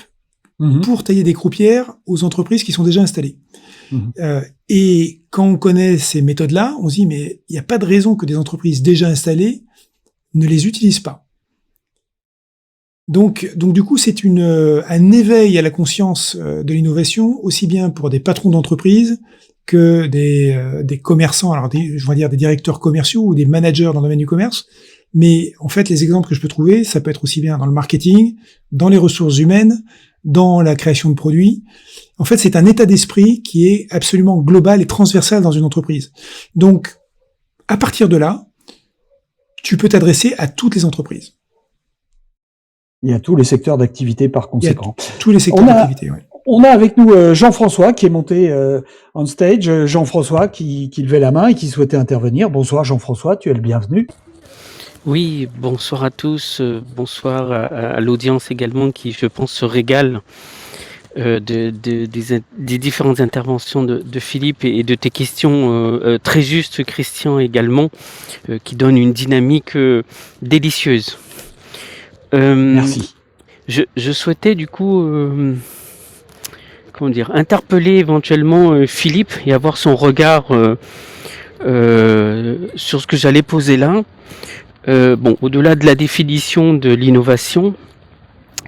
pour tailler des croupières aux entreprises qui sont déjà installées. Et quand on connaît ces méthodes-là, on se dit, mais il n'y a pas de raison que des entreprises déjà installées ne les utilisent pas. Donc du coup, c'est un éveil à la conscience de l'innovation, aussi bien pour des patrons d'entreprise que des commerçants, alors je vais dire des directeurs commerciaux ou des managers dans le domaine du commerce. Mais en fait, les exemples que je peux trouver, ça peut être aussi bien dans le marketing, dans les ressources humaines, dans la création de produits. En fait, c'est un état d'esprit qui est absolument global et transversal dans une entreprise. Donc, à partir de là, tu peux t'adresser à toutes les entreprises. Il y a tous les secteurs d'activité par conséquent. Tous les secteurs d'activité, oui. On a avec nous Jean-François qui est monté on stage. Jean-François qui levait la main et qui souhaitait intervenir. Bonsoir Jean-François, tu es le bienvenu. Oui, bonsoir à tous, bonsoir à l'audience également qui, je pense, se régale des différentes interventions de Philippe et de tes questions très justes, Christian, également, qui donnent une dynamique délicieuse. Merci. Je souhaitais du coup interpeller éventuellement Philippe et avoir son regard sur ce que j'allais poser là. Au-delà de la définition de l'innovation,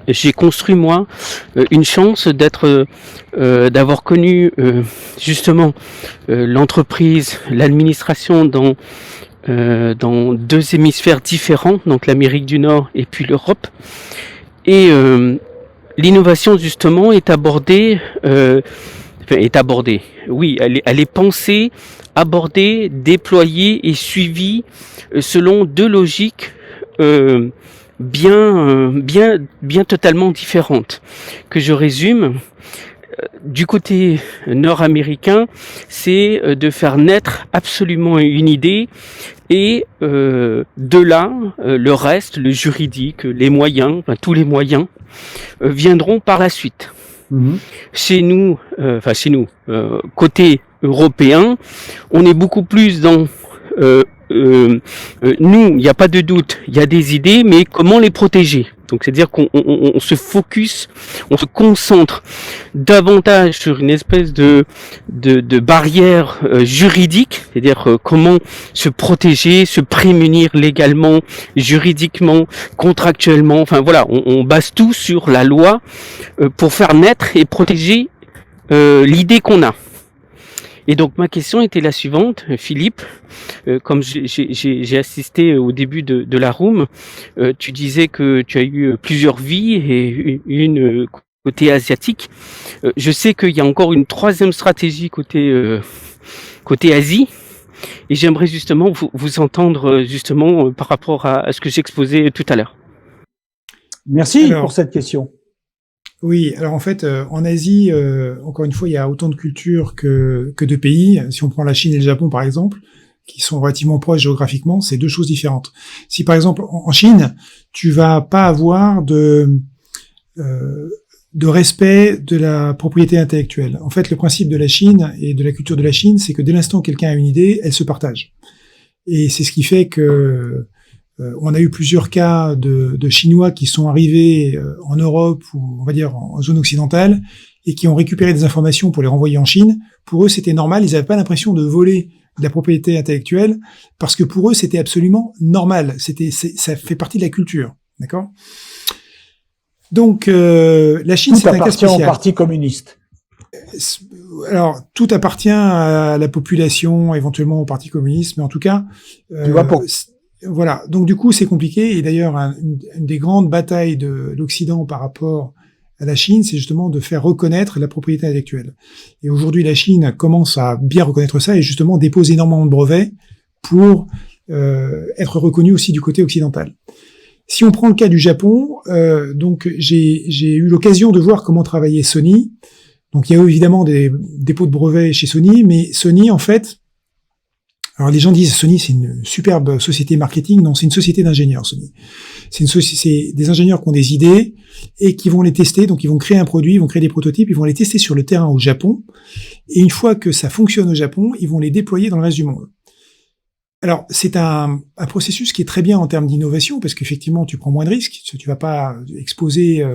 j'ai construit moi une chance d'avoir connu justement l'entreprise, l'administration dans 2 hémisphères différents, donc l'Amérique du Nord et puis l'Europe. Et l'innovation justement est abordée est abordée. Oui, elle est pensée, abordée, déployée et suivie selon deux logiques bien totalement différentes. Que je résume. Du côté nord-américain, c'est de faire naître absolument une idée et de là, le reste, le juridique, les moyens, enfin, tous les moyens viendront par la suite. Chez nous, côté européen, on est beaucoup plus dans nous, il n'y a pas de doute, il y a des idées, mais comment les protéger? Donc, c'est-à-dire qu'on se focus, on se concentre davantage sur une espèce de barrière juridique, c'est-à-dire comment se protéger, se prémunir légalement, juridiquement, contractuellement. Enfin voilà, on base tout sur la loi pour faire naître et protéger l'idée qu'on a. Et donc ma question était la suivante, Philippe, comme j'ai assisté au début de la room, tu disais que tu as eu plusieurs vies et une côté asiatique. Je sais qu'il y a encore une troisième stratégie côté Asie, et j'aimerais justement vous entendre justement par rapport à ce que j'exposais tout à l'heure. Merci pour cette question. Oui, alors en fait, en Asie, encore une fois, il y a autant de cultures que de pays. Si on prend la Chine et le Japon, par exemple, qui sont relativement proches géographiquement, c'est deux choses différentes. Si par exemple en Chine, tu vas pas avoir de respect de la propriété intellectuelle. En fait, le principe de la Chine et de la culture de la Chine, c'est que dès l'instant où quelqu'un a une idée, elle se partage. Et c'est ce qui fait que on a eu plusieurs cas de Chinois qui sont arrivés en Europe ou on va dire en zone occidentale et qui ont récupéré des informations pour les renvoyer en Chine. Pour eux, c'était normal. Ils n'avaient pas l'impression de voler de la propriété intellectuelle parce que pour eux, c'était absolument normal. Ça fait partie de la culture, d'accord ? Donc, la Chine, c'est un cas spécial. Tout appartient au Parti communiste. Alors, tout appartient à la population, éventuellement au Parti communiste, mais en tout cas, tu vois pour... Voilà. Donc du coup, c'est compliqué. Et d'ailleurs, une des grandes batailles de l'Occident par rapport à la Chine, c'est justement de faire reconnaître la propriété intellectuelle. Et aujourd'hui, la Chine commence à bien reconnaître ça et justement dépose énormément de brevets pour être reconnue aussi du côté occidental. Si on prend le cas du Japon, donc j'ai eu l'occasion de voir comment travaillait Sony. Donc il y a eu évidemment des dépôts de brevets chez Sony, mais Sony, en fait, alors les gens disent Sony c'est une superbe société marketing, non, c'est une société d'ingénieurs Sony. C'est des ingénieurs qui ont des idées et qui vont les tester, donc ils vont créer un produit, ils vont créer des prototypes, ils vont les tester sur le terrain au Japon, et une fois que ça fonctionne au Japon, ils vont les déployer dans le reste du monde. Alors c'est un processus qui est très bien en termes d'innovation, parce qu'effectivement tu prends moins de risques, tu vas pas exposer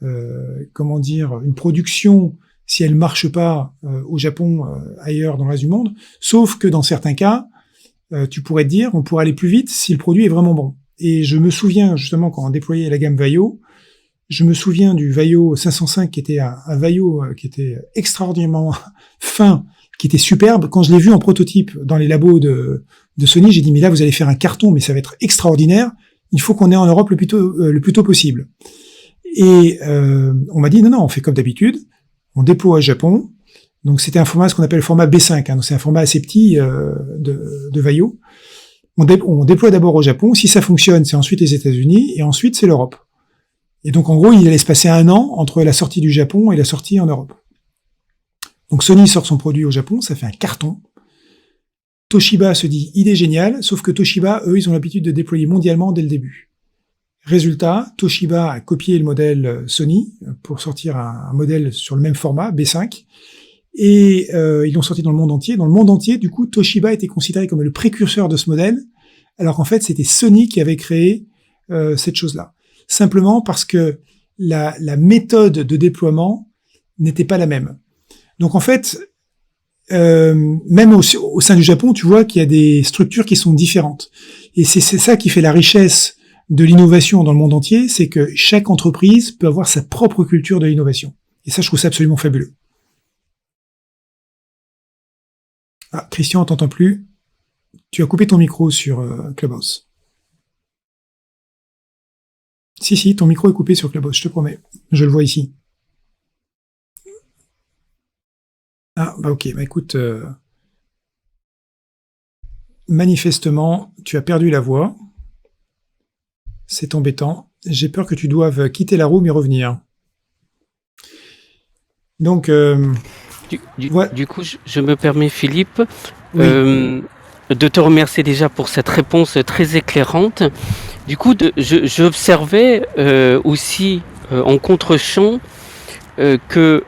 une production si elle marche pas au Japon, ailleurs dans le reste du monde, sauf que dans certains cas, tu pourrais te dire, on pourrait aller plus vite si le produit est vraiment bon. Et je me souviens justement quand on déployait la gamme Vaio, je me souviens du Vaio 505 qui était un Vaio qui était extraordinairement fin, qui était superbe. Quand je l'ai vu en prototype dans les labos de Sony, j'ai dit mais là vous allez faire un carton, mais ça va être extraordinaire. Il faut qu'on ait en Europe le plus tôt possible. Et on m'a dit non, on fait comme d'habitude. On déploie au Japon, donc c'était un format, ce qu'on appelle le format B5, donc c'est un format assez petit de Vaio. On déploie d'abord au Japon, si ça fonctionne, c'est ensuite les États-Unis, et ensuite c'est l'Europe. Et donc en gros, il allait se passer 1 an entre la sortie du Japon et la sortie en Europe. Donc Sony sort son produit au Japon, ça fait un carton. Toshiba se dit idée géniale, sauf que Toshiba, eux, ils ont l'habitude de déployer mondialement dès le début. Résultat, Toshiba a copié le modèle Sony pour sortir un modèle sur le même format, B5, et ils l'ont sorti dans le monde entier. Dans le monde entier, du coup, Toshiba était considéré comme le précurseur de ce modèle, alors qu'en fait, c'était Sony qui avait créé cette chose-là. Simplement parce que la méthode de déploiement n'était pas la même. Donc en fait, même au sein du Japon, tu vois qu'il y a des structures qui sont différentes. Et c'est ça qui fait la richesse de l'innovation dans le monde entier, c'est que chaque entreprise peut avoir sa propre culture de l'innovation. Et ça, je trouve ça absolument fabuleux. Ah, Christian, on t'entend plus. Tu as coupé ton micro sur Clubhouse. Si, ton micro est coupé sur Clubhouse, je te promets. Je le vois ici. Ah, bah ok, bah écoute, manifestement, tu as perdu la voix. C'est embêtant. J'ai peur que tu doives quitter la room et revenir. Donc, Du coup, je me permets, Philippe, oui. de te remercier déjà pour cette réponse très éclairante. Du coup, j'observais aussi en contre-champ que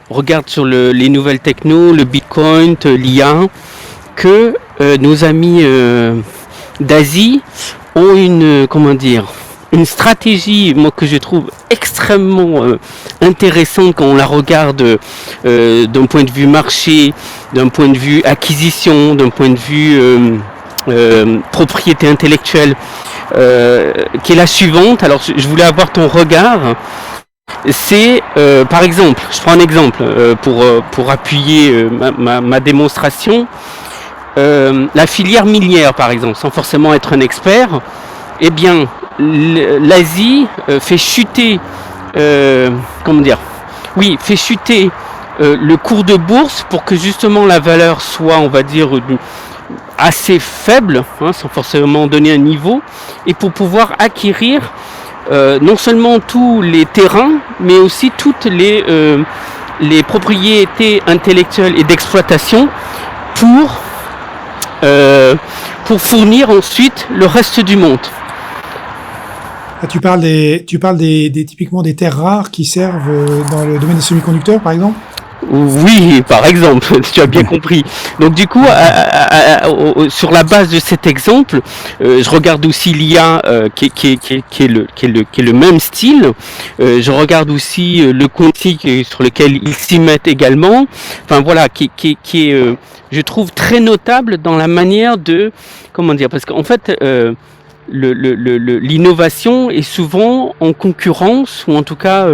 regarde sur les nouvelles techno, le Bitcoin, l'IA, que nos amis d'Asie ont une stratégie, moi, que je trouve extrêmement intéressante quand on la regarde d'un point de vue marché, d'un point de vue acquisition, d'un point de vue propriété intellectuelle, qui est la suivante. Alors, je voulais avoir ton regard. C'est, par exemple, je prends un exemple pour appuyer ma démonstration, la filière minière, par exemple, sans forcément être un expert. Eh bien, l'Asie fait chuter, fait chuter le cours de bourse pour que justement la valeur soit, on va dire, assez faible, sans forcément donner un niveau, et pour pouvoir acquérir non seulement tous les terrains, mais aussi toutes les propriétés intellectuelles et d'exploitation pour fournir ensuite le reste du monde. Ah, tu parles typiquement des terres rares qui servent dans le domaine des semi-conducteurs, par exemple? Oui, par exemple, tu as bien compris. Donc du coup, sur la base de cet exemple, je regarde aussi l'IA qui est le même style. Je regarde aussi le quantique sur lequel ils s'y mettent également. Enfin voilà, qui est, je trouve, très notable dans la manière de, comment dire, parce qu'en fait, l'innovation est souvent en concurrence, ou en tout cas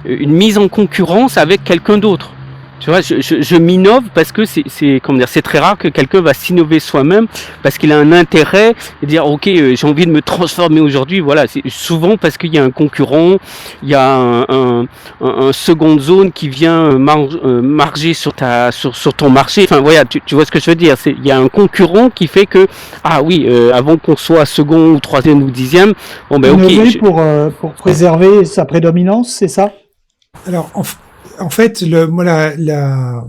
une mise en concurrence avec quelqu'un d'autre. Tu vois, je m'innove parce que c'est très rare que quelqu'un va s'innover soi-même parce qu'il a un intérêt et dire ok, j'ai envie de me transformer aujourd'hui. Voilà, c'est souvent parce qu'il y a un concurrent, il y a un seconde zone qui vient marger sur ton marché. Enfin voilà, tu vois ce que je veux dire. Il y a un concurrent qui fait que avant qu'on soit second ou troisième ou dixième, bon ben ok. Innover pour préserver sa prédominance, c'est ça? Alors en fait, la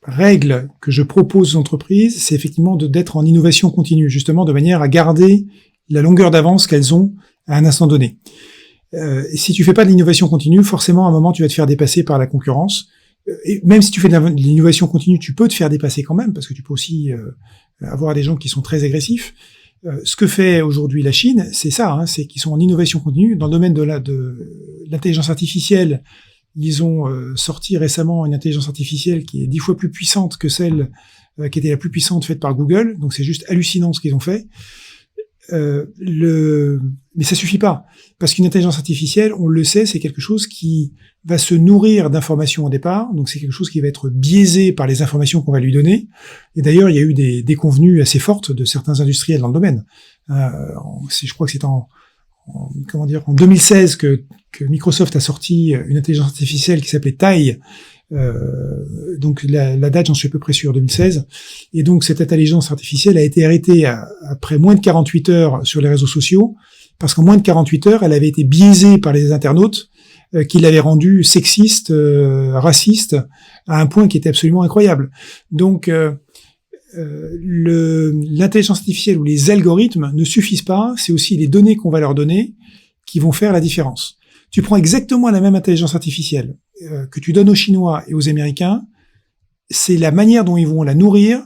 règle que je propose aux entreprises, c'est effectivement d'être en innovation continue, justement de manière à garder la longueur d'avance qu'elles ont à un instant donné. Et si tu fais pas de l'innovation continue, forcément à un moment tu vas te faire dépasser par la concurrence. Et même si tu fais de l'innovation continue, tu peux te faire dépasser quand même, parce que tu peux aussi avoir des gens qui sont très agressifs. Ce que fait aujourd'hui la Chine, c'est ça, c'est qu'ils sont en innovation continue dans le domaine de l'intelligence artificielle. Ils ont sorti récemment une intelligence artificielle qui est 10 fois plus puissante que celle qui était la plus puissante faite par Google. Donc c'est juste hallucinant ce qu'ils ont fait. Mais ça suffit pas, parce qu'une intelligence artificielle, on le sait, c'est quelque chose qui va se nourrir d'informations au départ. Donc c'est quelque chose qui va être biaisé par les informations qu'on va lui donner. Et d'ailleurs, il y a eu des déconvenues assez fortes de certains industriels dans le domaine. Je crois que c'est en 2016 que Microsoft a sorti une intelligence artificielle qui s'appelait Tai. Donc la date, j'en suis à peu près sûr, 2016. Et donc cette intelligence artificielle a été arrêtée après moins de 48 heures sur les réseaux sociaux, parce qu'en moins de 48 heures, elle avait été biaisée par les internautes qui l'avaient rendue sexiste, raciste, à un point qui était absolument incroyable. Donc l'intelligence artificielle ou les algorithmes ne suffisent pas, c'est aussi les données qu'on va leur donner qui vont faire la différence. Tu prends exactement la même intelligence artificielle que tu donnes aux Chinois et aux Américains, c'est la manière dont ils vont la nourrir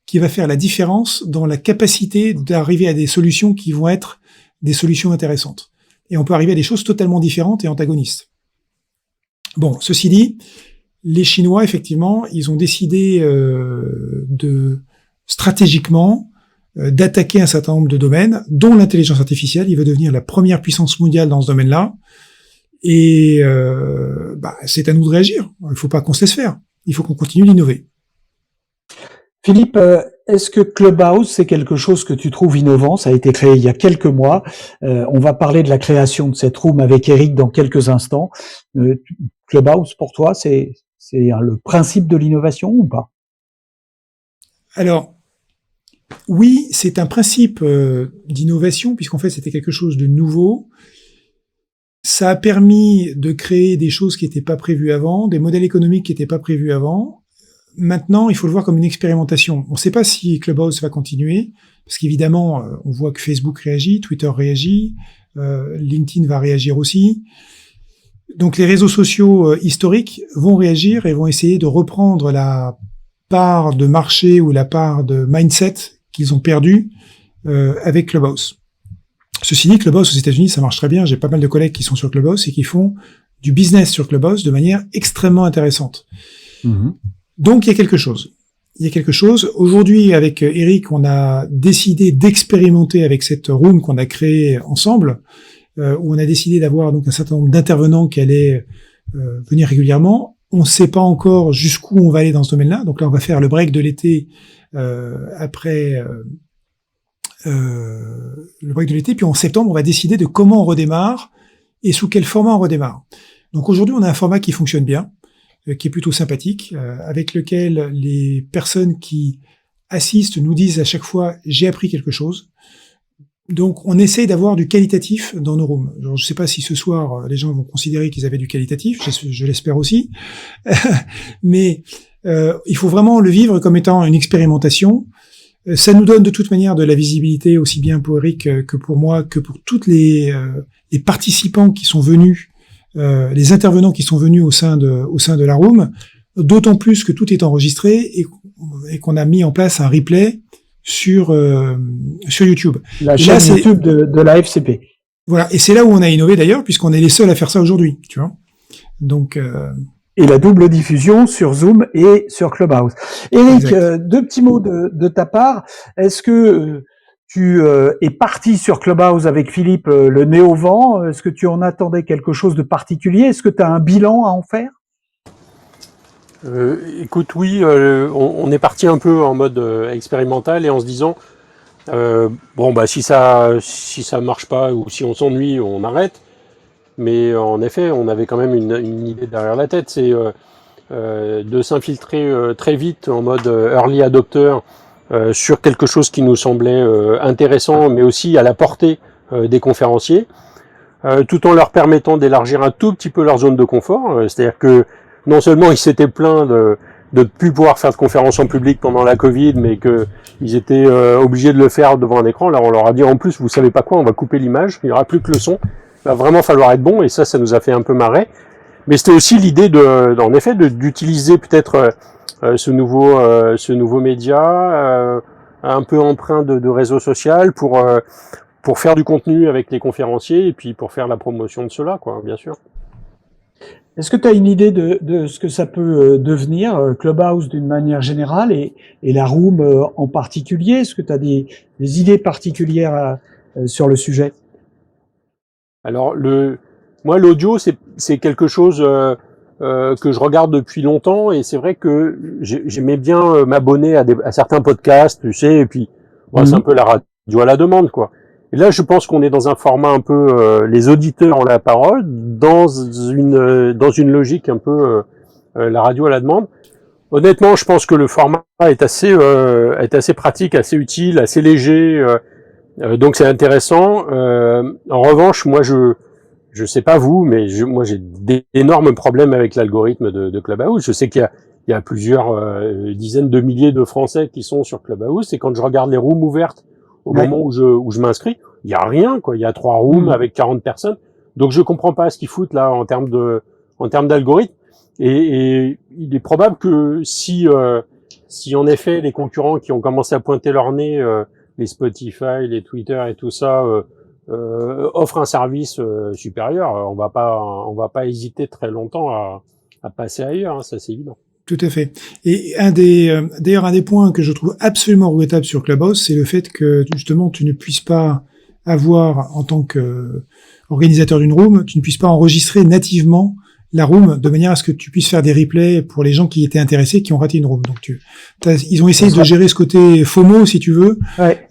qui va faire la différence dans la capacité d'arriver à des solutions qui vont être des solutions intéressantes. Et on peut arriver à des choses totalement différentes et antagonistes. Bon, ceci dit, les Chinois, effectivement, ils ont décidé stratégiquement d'attaquer un certain nombre de domaines, dont l'intelligence artificielle. Il veut devenir la première puissance mondiale dans ce domaine-là. Et c'est à nous de réagir. Il ne faut pas qu'on se laisse faire. Il faut qu'on continue d'innover. Philippe, est-ce que Clubhouse, c'est quelque chose que tu trouves innovant? Ça a été créé il y a quelques mois. On va parler de la création de cette room avec Eric dans quelques instants. Clubhouse, pour toi, c'est C'est le principe de l'innovation ou pas? Alors, oui, c'est un principe d'innovation, puisqu'en fait, c'était quelque chose de nouveau. Ça a permis de créer des choses qui n'étaient pas prévues avant, des modèles économiques qui n'étaient pas prévus avant. Maintenant, il faut le voir comme une expérimentation. On ne sait pas si Clubhouse va continuer, parce qu'évidemment, on voit que Facebook réagit, Twitter réagit, LinkedIn va réagir aussi. Donc les réseaux sociaux historiques vont réagir et vont essayer de reprendre la part de marché ou la part de mindset qu'ils ont perdu avec Clubhouse. Ceci dit, Clubhouse aux États-Unis, ça marche très bien. J'ai pas mal de collègues qui sont sur Clubhouse et qui font du business sur Clubhouse de manière extrêmement intéressante. Mmh. Donc il y a quelque chose. Aujourd'hui, avec Eric, on a décidé d'expérimenter avec cette room qu'on a créée ensemble, où on a décidé d'avoir donc un certain nombre d'intervenants qui allaient venir régulièrement. On ne sait pas encore jusqu'où on va aller dans ce domaine-là. Donc là, on va faire le break de l'été après le break de l'été. Puis en septembre, on va décider de comment on redémarre et sous quel format on redémarre. Donc aujourd'hui, on a un format qui fonctionne bien, qui est plutôt sympathique, avec lequel les personnes qui assistent nous disent à chaque fois « j'ai appris quelque chose ». Donc, on essaye d'avoir du qualitatif dans nos rooms. Alors, je ne sais pas si ce soir, les gens vont considérer qu'ils avaient du qualitatif, je l'espère aussi. Mais il faut vraiment le vivre comme étant une expérimentation. Ça nous donne de toute manière de la visibilité, aussi bien pour Eric que pour moi, que pour toutes les participants qui sont venus, les intervenants qui sont venus au sein de la room, d'autant plus que tout est enregistré et qu'on a mis en place un replay sur YouTube. La chaîne YouTube de la FCP. Voilà, et c'est là où on a innové d'ailleurs, puisqu'on est les seuls à faire ça aujourd'hui, tu vois. Donc et la double diffusion sur Zoom et sur Clubhouse. Eric, deux petits mots de ta part. Est-ce que tu es parti sur Clubhouse avec Philippe le nez au vent? Est-ce que tu en attendais quelque chose de particulier? Est-ce que tu as un bilan à en faire? Écoute, oui, on est parti un peu en mode expérimental et en se disant si ça marche pas ou si on s'ennuie, on arrête. Mais en effet, on avait quand même une idée derrière la tête, c'est de s'infiltrer très vite en mode early adopter sur quelque chose qui nous semblait intéressant, mais aussi à la portée des conférenciers, tout en leur permettant d'élargir un tout petit peu leur zone de confort. C'est-à-dire que non seulement ils s'étaient plaints de ne plus pouvoir faire de conférences en public pendant la Covid, mais qu'ils étaient obligés de le faire devant un écran. Là, on leur a dit en plus, vous savez pas quoi, on va couper l'image, il n'y aura plus que le son. Il va vraiment falloir être bon, et ça nous a fait un peu marrer. Mais c'était aussi l'idée en effet, d'utiliser peut-être ce nouveau média, un peu empreint de réseau social pour faire du contenu avec les conférenciers et puis pour faire la promotion de cela, quoi, bien sûr. Est-ce que tu as une idée de ce que ça peut devenir, Clubhouse d'une manière générale et la room en particulier? Est-ce que tu as des idées particulières sur le sujet? Alors, moi, l'audio, c'est quelque chose que je regarde depuis longtemps et c'est vrai que j'aimais bien m'abonner à certains podcasts, tu sais, et puis c'est un peu la radio à la demande, quoi. Et là, je pense qu'on est dans un format un peu les auditeurs ont la parole, dans une logique un peu la radio à la demande. Honnêtement, je pense que le format est assez pratique, assez utile, assez léger, donc c'est intéressant. En revanche, moi, je sais pas vous, mais moi j'ai d'énormes problèmes avec l'algorithme de Clubhouse. Je sais qu'il y a plusieurs dizaines de milliers de Français qui sont sur Clubhouse, et quand je regarde les rooms ouvertes au moment où je m'inscris, il y a rien, quoi. Il y a 3 rooms avec 40 personnes. Donc je comprends pas ce qu'ils foutent là en termes d'algorithme. Et il est probable que si en effet les concurrents qui ont commencé à pointer leur nez, les Spotify, les Twitter et tout ça, offrent un service supérieur, on va pas hésiter très longtemps à passer ailleurs, hein, ça c'est évident. Tout à fait. Et d'ailleurs, un des points que je trouve absolument regrettable sur Clubhouse, c'est le fait que, justement, tu ne puisses pas avoir, en tant que organisateur d'une room, tu ne puisses pas enregistrer nativement la room de manière à ce que tu puisses faire des replays pour les gens qui étaient intéressés, qui ont raté une room. Donc ils ont essayé de gérer ce côté FOMO, si tu veux. Ouais.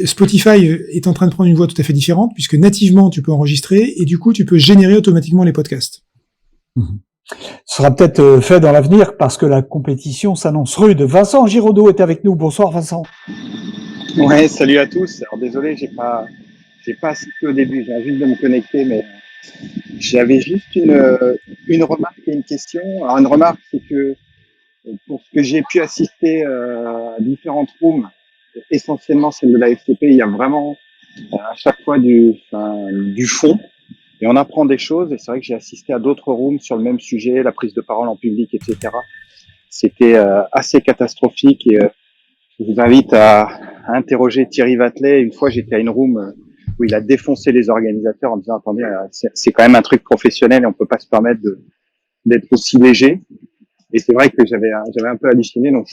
Spotify est en train de prendre une voie tout à fait différente, puisque nativement, tu peux enregistrer et du coup, tu peux générer automatiquement les podcasts. Ce sera peut-être fait dans l'avenir parce que la compétition s'annonce rude. Vincent Giraudot est avec nous. Bonsoir Vincent. Ouais, salut à tous. Alors désolé, j'ai pas assisté au début. J'ai juste de me connecter, mais j'avais juste une remarque et une question. Alors une remarque, c'est que pour ce que j'ai pu assister à différentes rooms, essentiellement celle de la FCP, il y a vraiment à chaque fois du fond. Et on apprend des choses, et c'est vrai que j'ai assisté à d'autres rooms sur le même sujet, la prise de parole en public, etc. C'était assez catastrophique, et je vous invite à interroger Thierry Vatelet. Une fois, j'étais à une room où il a défoncé les organisateurs en disant, attendez, c'est quand même un truc professionnel et on peut pas se permettre d'être aussi léger. Et c'est vrai que j'avais un peu halluciné, donc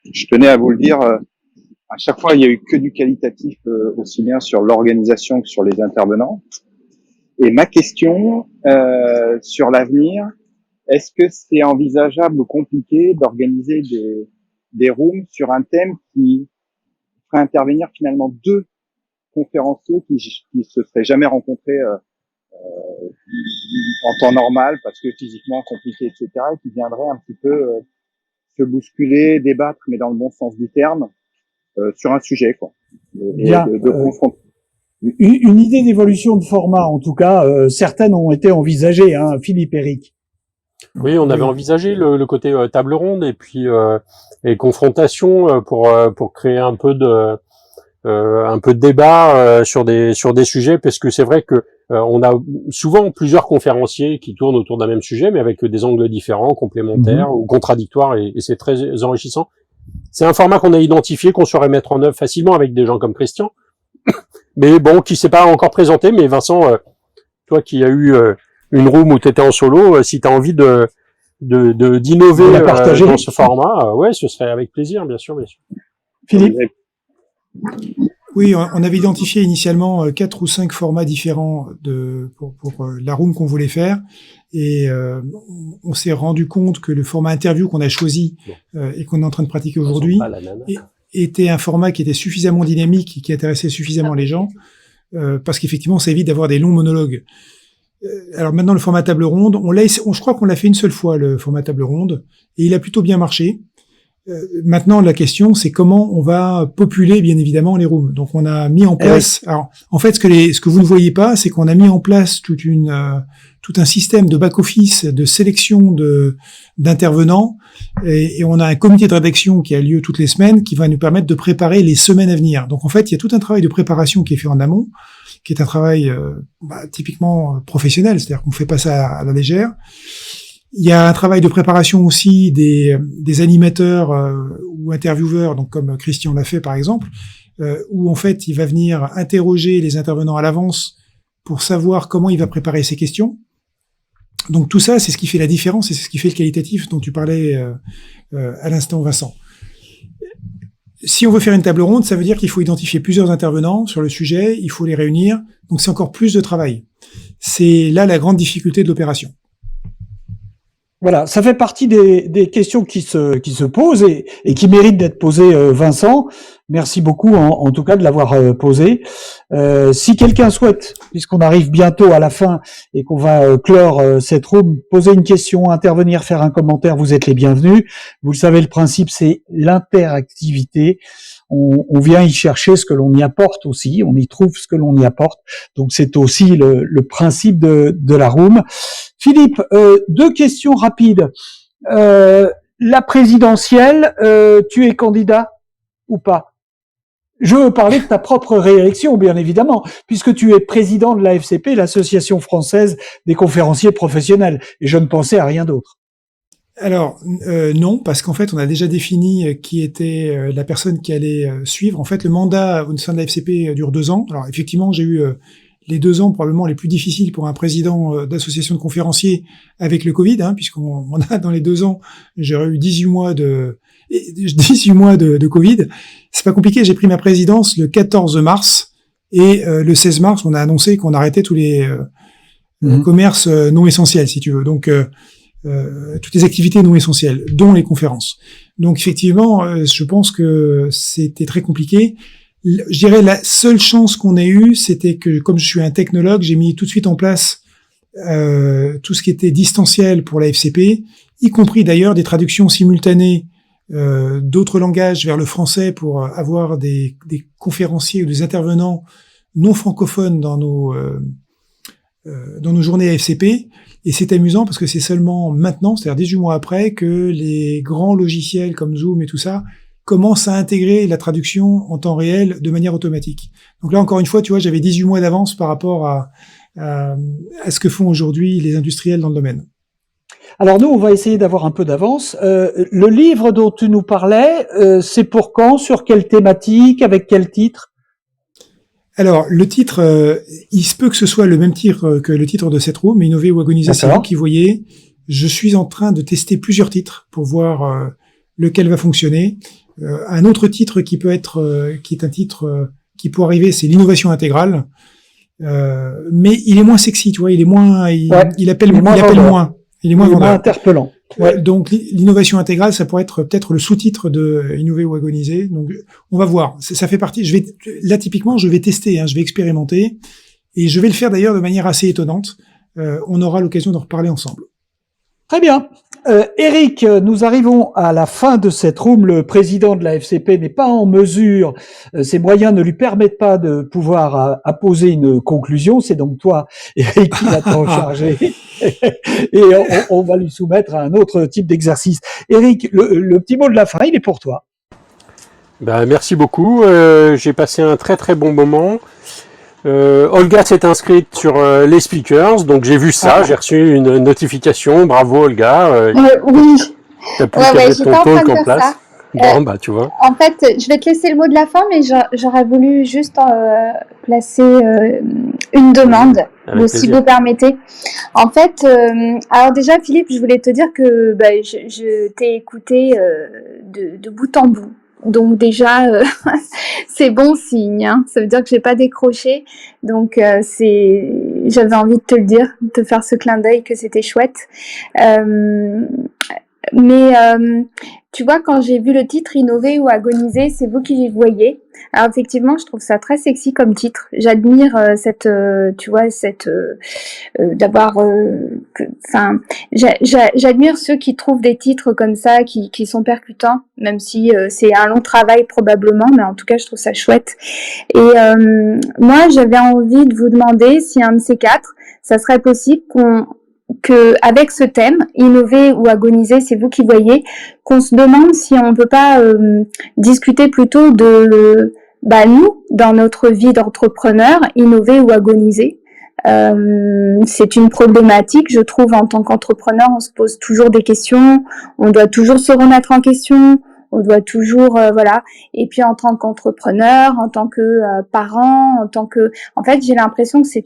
je tenais à vous le dire. À chaque fois, il y a eu que du qualitatif, aussi bien sur l'organisation que sur les intervenants. Et ma question sur l'avenir, est-ce que c'est envisageable ou compliqué d'organiser des rooms sur un thème qui ferait intervenir finalement deux conférenciers qui se seraient jamais rencontrés en temps normal parce que physiquement compliqué, etc., et qui viendraient un petit peu se bousculer, débattre, mais dans le bon sens du terme, sur un sujet, quoi. Bien. Une idée d'évolution de format, en tout cas, certaines ont été envisagées, hein, Philippe Éric. Oui, on avait envisagé le côté table ronde et puis et confrontation pour créer un peu de débat sur des sujets, parce que c'est vrai que on a souvent plusieurs conférenciers qui tournent autour d'un même sujet, mais avec des angles différents, complémentaires ou contradictoires, et c'est très enrichissant. C'est un format qu'on a identifié, qu'on saurait mettre en œuvre facilement avec des gens comme Christian, mais bon, qui s'est pas encore présenté. Mais Vincent, toi qui as eu une room où tu étais en solo, si tu as envie d'innover dans ce format, ouais, ce serait avec plaisir, bien sûr. Philippe. Oui, on avait identifié initialement 4 ou 5 formats différents pour la room qu'on voulait faire, et on s'est rendu compte que le format interview qu'on a choisi et qu'on est en train de pratiquer aujourd'hui était un format qui était suffisamment dynamique et qui intéressait suffisamment les gens, parce qu'effectivement, ça évite d'avoir des longs monologues. Alors maintenant, le format table ronde, je crois qu'on l'a fait une seule fois, le format table ronde, et il a plutôt bien marché. Maintenant, la question, c'est comment on va populer, bien évidemment, les rooms. Donc, on a mis en place. Alors, en fait, ce que vous ne voyez pas, c'est qu'on a mis en place tout un système de back-office, de sélection d'intervenants, et on a un comité de rédaction qui a lieu toutes les semaines, qui va nous permettre de préparer les semaines à venir. Donc, en fait, il y a tout un travail de préparation qui est fait en amont, qui est un travail typiquement professionnel, c'est-à-dire qu'on ne fait pas ça à la légère. Il y a un travail de préparation aussi des animateurs ou intervieweurs, donc comme Christian l'a fait par exemple, où en fait il va venir interroger les intervenants à l'avance pour savoir comment il va préparer ses questions. Donc tout ça, c'est ce qui fait la différence et c'est ce qui fait le qualitatif dont tu parlais à l'instant, Vincent. Si on veut faire une table ronde, ça veut dire qu'il faut identifier plusieurs intervenants sur le sujet, il faut les réunir, donc c'est encore plus de travail. C'est là la grande difficulté de l'opération. Voilà, ça fait partie des questions qui se posent et qui méritent d'être posées, Vincent. Merci beaucoup en tout cas de l'avoir posé. Si quelqu'un souhaite, puisqu'on arrive bientôt à la fin et qu'on va clore cette room, poser une question, intervenir, faire un commentaire, vous êtes les bienvenus. Vous le savez, le principe c'est l'interactivité. On vient y chercher ce que l'on y apporte aussi, on y trouve ce que l'on y apporte. Donc c'est aussi le principe de la room. Philippe, 2 questions rapides. La présidentielle, tu es candidat ou pas? Je veux parler de ta propre réélection, bien évidemment, puisque tu es président de l'AFCP, l'Association française des conférenciers professionnels, et je ne pensais à rien d'autre. Alors non, parce qu'en fait, on a déjà défini qui était la personne qui allait suivre. En fait, le mandat au sein de la FCP dure 2 ans. Alors effectivement, j'ai eu les 2 ans probablement les plus difficiles pour un président d'association de conférenciers avec le Covid, puisqu'on a dans les 2 ans, j'aurais eu 18 mois de Covid. C'est pas compliqué, j'ai pris ma présidence le 14 mars et le 16 mars, on a annoncé qu'on arrêtait tous les commerces non essentiels, si tu veux. Donc toutes les activités non essentielles, dont les conférences. Donc effectivement, je pense que c'était très compliqué. Je dirais la seule chance qu'on ait eue, c'était que comme je suis un technologue, j'ai mis tout de suite en place tout ce qui était distanciel pour la FCP, y compris d'ailleurs des traductions simultanées d'autres langages vers le français pour avoir des conférenciers ou des intervenants non francophones dans nos journées AFCP. Et c'est amusant parce que c'est seulement maintenant, c'est-à-dire 18 mois après, que les grands logiciels comme Zoom et tout ça commencent à intégrer la traduction en temps réel de manière automatique. Donc là, encore une fois, tu vois, j'avais 18 mois d'avance par rapport à ce que font aujourd'hui les industriels dans le domaine. Alors nous, on va essayer d'avoir un peu d'avance. Le livre dont tu nous parlais, c'est pour quand, sur quelle thématique, avec quel titre? Alors, le titre, il se peut que ce soit le même titre que le titre de cette room, Innover ou agoniser, c'est vous qui voyez. Je suis en train de tester plusieurs titres pour voir lequel va fonctionner. Un autre titre qui peut être, qui est un titre qui peut arriver, c'est l'innovation intégrale. Mais il est moins sexy, tu vois, il est moins, il appelle moins. Il est moins interpellant. Ouais, donc l'innovation intégrale, ça pourrait être peut-être le sous-titre de Innover ou agoniser. Donc on va voir. Ça fait partie. Là typiquement, je vais tester, je vais expérimenter, et je vais le faire d'ailleurs de manière assez étonnante. On aura l'occasion d'en reparler ensemble. Très bien. Eric, nous arrivons à la fin de cette room. Le président de la FCP n'est pas en mesure, ses moyens ne lui permettent pas de pouvoir apposer une conclusion. C'est donc toi, Eric, qui va t'en charger. Et on va lui soumettre à un autre type d'exercice. Eric, le petit mot de la fin, il est pour toi. Merci beaucoup. J'ai passé un très très bon moment. Olga s'est inscrite sur les speakers, donc j'ai vu ça, j'ai reçu une notification. Bravo Olga. Oui. T'as plus qu'à mettre ton talk en place. Bon, tu vois. En fait, je vais te laisser le mot de la fin, mais j'aurais voulu juste placer une demande, si vous permettez. En fait, alors déjà, Philippe, je voulais te dire que je t'ai écouté de bout en bout. Donc déjà, c'est bon signe. Ça veut dire que j'ai pas décroché. Donc j'avais envie de te le dire, de te faire ce clin d'œil que c'était chouette. Mais tu vois, quand j'ai vu le titre Innover ou agoniser, c'est vous qui les voyez. Alors effectivement, je trouve ça très sexy comme titre. J'admire j'admire ceux qui trouvent des titres comme ça, qui sont percutants, même si c'est un long travail probablement, mais en tout cas, je trouve ça chouette. Et moi, j'avais envie de vous demander si un de ces quatre, ça serait possible que avec ce thème, innover ou agoniser, c'est vous qui voyez, qu'on se demande si on peut pas discuter plutôt de nous, dans notre vie d'entrepreneur, innover ou agoniser. C'est une problématique, je trouve, en tant qu'entrepreneur, on se pose toujours des questions, on doit toujours se remettre en question, on doit toujours, et puis en tant qu'entrepreneur, en tant que parent, en fait, j'ai l'impression que c'est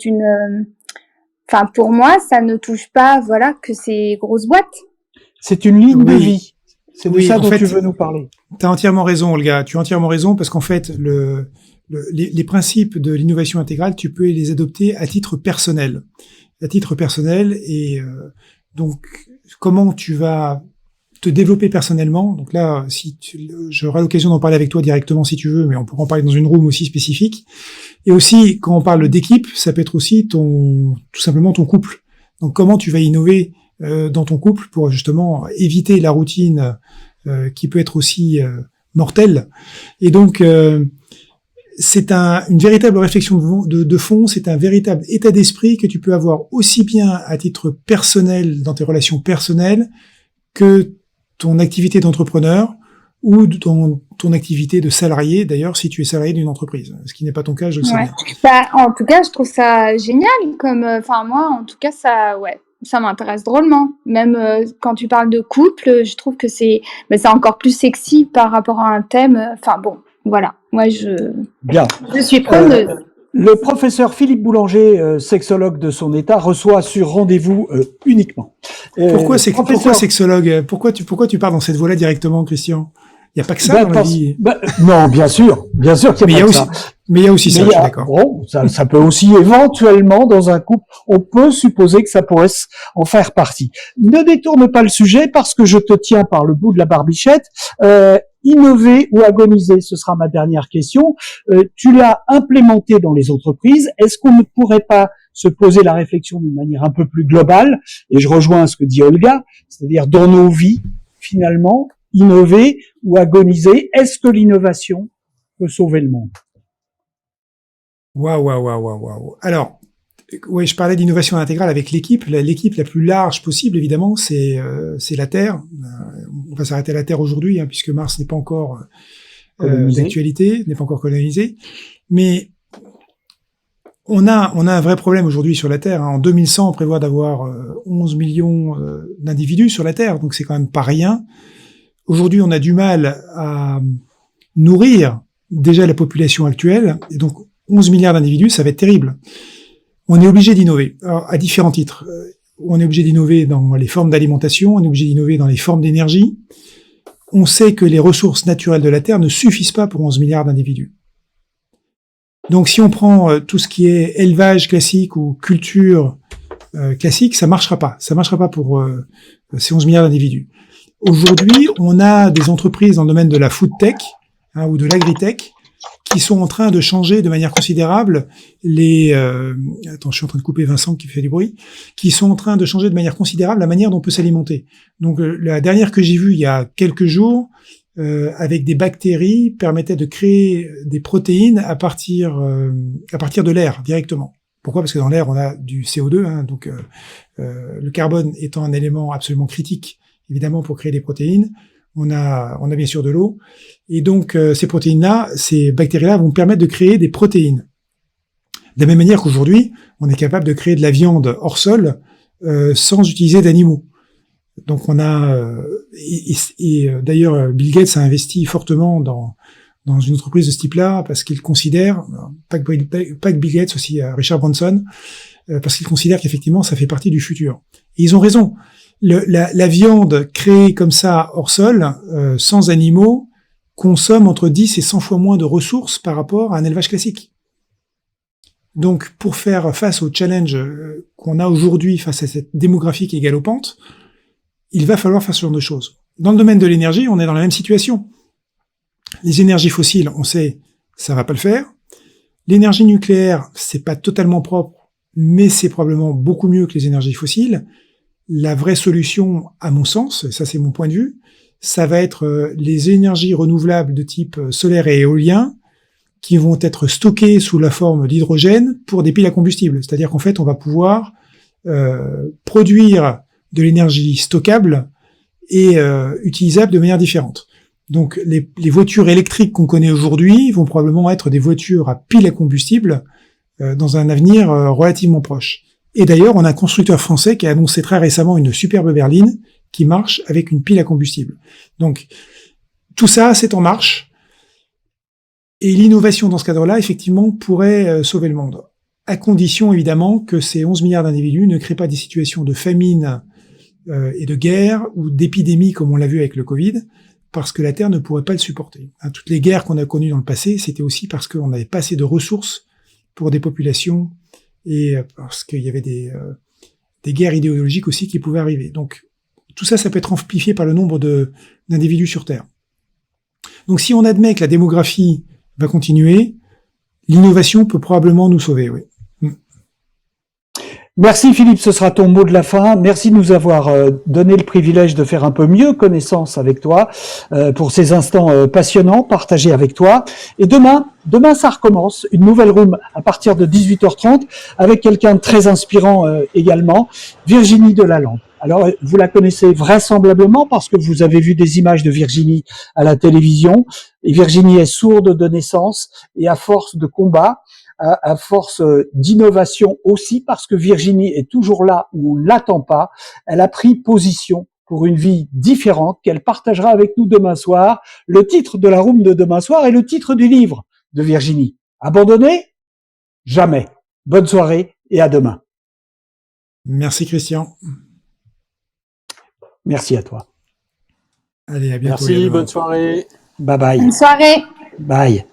pour moi, ça ne touche pas, que ces grosses boîtes. C'est une ligne de vie. C'est de ça dont tu veux nous parler. Tu as entièrement raison, Olga. Tu as entièrement raison parce qu'en fait, les principes de l'innovation intégrale, tu peux les adopter à titre personnel. Et donc, comment tu vas te développer personnellement. Donc là, j'aurai l'occasion d'en parler avec toi directement si tu veux, mais on pourra en parler dans une room aussi spécifique. Et aussi, quand on parle d'équipe, ça peut être aussi tout simplement ton couple. Donc comment tu vas innover dans ton couple pour justement éviter la routine qui peut être aussi mortelle. Et donc c'est une véritable réflexion de fond, c'est un véritable état d'esprit que tu peux avoir aussi bien à titre personnel dans tes relations personnelles que ton activité d'entrepreneur ou dans ton activité de salarié, d'ailleurs, si tu es salarié d'une entreprise. Ce qui n'est pas ton cas, je le sais bien. En tout cas, je trouve ça génial. Moi, en tout cas, ça m'intéresse drôlement. Même quand tu parles de couple, je trouve que c'est encore plus sexy par rapport à un thème. Voilà. Moi, je suis preneuse. Le professeur Philippe Boulanger, sexologue de son état, reçoit sur rendez-vous uniquement. Pourquoi sexologue? Pourquoi tu parles dans cette voie-là directement, Christian? Il n'y a pas que ça dans la vie. Non, bien sûr qu'il y a pas que ça. Mais il y a aussi ça, je suis d'accord. Bon, ça peut aussi éventuellement, dans un couple, on peut supposer que ça pourrait en faire partie. Ne détourne pas le sujet parce que je te tiens par le bout de la barbichette. Innover ou agoniser, ce sera ma dernière question. Tu l'as implémenté dans les entreprises. Est-ce qu'on ne pourrait pas se poser la réflexion d'une manière un peu plus globale. Et je rejoins ce que dit Olga, c'est-à-dire dans nos vies, finalement, innover ou agoniser. Est-ce que l'innovation peut sauver le monde? Waouh. Alors, oui, je parlais d'innovation intégrale avec l'équipe. L'équipe la plus large possible, évidemment, c'est la Terre. On va s'arrêter à la Terre aujourd'hui, hein, puisque Mars n'est pas encore d'actualité, n'est pas encore colonisé. Mais on a un vrai problème aujourd'hui sur la Terre. Hein. En 2100, on prévoit d'avoir 11 millions d'individus sur la Terre, donc c'est quand même pas rien. Aujourd'hui, on a du mal à nourrir déjà la population actuelle, et donc 11 milliards d'individus, ça va être terrible. On est obligé d'innover, à différents titres. On est obligé d'innover dans les formes d'alimentation, on est obligé d'innover dans les formes d'énergie. On sait que les ressources naturelles de la Terre ne suffisent pas pour 11 milliards d'individus. Donc si on prend tout ce qui est élevage classique ou culture classique, ça marchera pas. Ça marchera pas pour ces 11 milliards d'individus. Aujourd'hui, on a des entreprises dans le domaine de la food tech ou de l'agritech qui sont en train de changer de manière considérable attends, je suis en train de couper Vincent qui fait du bruit, qui sont en train de changer de manière considérable la manière dont on peut s'alimenter. Donc la dernière que j'ai vue il y a quelques jours, avec des bactéries, permettait de créer des protéines à partir de l'air directement. Pourquoi? Parce que dans l'air on a du CO2, hein, donc le carbone étant un élément absolument critique évidemment pour créer des protéines. On a bien sûr de l'eau, et donc ces protéines-là, ces bactéries-là vont permettre de créer des protéines. De la même manière qu'aujourd'hui, on est capable de créer de la viande hors sol sans utiliser d'animaux. Donc on a d'ailleurs Bill Gates a investi fortement dans une entreprise de ce type-là parce qu'il considère, pas que Bill Gates, aussi Richard Branson, parce qu'il considère qu'effectivement ça fait partie du futur. Et ils ont raison. La viande créée comme ça hors sol, sans animaux, consomme entre 10 et 100 fois moins de ressources par rapport à un élevage classique. Donc, pour faire face au challenge qu'on a aujourd'hui face à cette démographie qui est galopante, il va falloir faire ce genre de choses. Dans le domaine de l'énergie, on est dans la même situation. Les énergies fossiles, on sait, ça va pas le faire. L'énergie nucléaire, c'est pas totalement propre, mais c'est probablement beaucoup mieux que les énergies fossiles. La vraie solution, à mon sens, ça c'est mon point de vue, ça va être les énergies renouvelables de type solaire et éolien qui vont être stockées sous la forme d'hydrogène pour des piles à combustible. C'est-à-dire qu'en fait, on va pouvoir produire de l'énergie stockable et utilisable de manière différente. Donc les voitures électriques qu'on connaît aujourd'hui vont probablement être des voitures à piles à combustible dans un avenir relativement proche. Et d'ailleurs, on a un constructeur français qui a annoncé très récemment une superbe berline qui marche avec une pile à combustible. Donc, tout ça, c'est en marche. Et l'innovation dans ce cadre-là, effectivement, pourrait sauver le monde. À condition, évidemment, que ces 11 milliards d'individus ne créent pas des situations de famine et de guerre ou d'épidémie comme on l'a vu avec le Covid, parce que la Terre ne pourrait pas le supporter. Toutes les guerres qu'on a connues dans le passé, c'était aussi parce qu'on n'avait pas assez de ressources pour des populations et parce qu'il y avait des guerres idéologiques aussi qui pouvaient arriver. Donc tout ça, ça peut être amplifié par le nombre d'individus sur Terre. Donc si on admet que la démographie va continuer, l'innovation peut probablement nous sauver, oui. Merci Philippe, ce sera ton mot de la fin. Merci de nous avoir donné le privilège de faire un peu mieux connaissance avec toi pour ces instants passionnants partagés avec toi. Et demain ça recommence, une nouvelle room à partir de 18h30 avec quelqu'un de très inspirant également, Virginie Delalande. Alors, vous la connaissez vraisemblablement parce que vous avez vu des images de Virginie à la télévision. Et Virginie est sourde de naissance et à force de combat, à force d'innovation aussi, parce que Virginie est toujours là où on l'attend pas. Elle a pris position pour une vie différente qu'elle partagera avec nous demain soir. Le titre de la room de demain soir est le titre du livre de Virginie. Abandonné? Jamais. Bonne soirée et à demain. Merci Christian. Merci à toi. Allez, à bientôt. Merci, bonne soirée. Bye bye. Bonne soirée. Bye.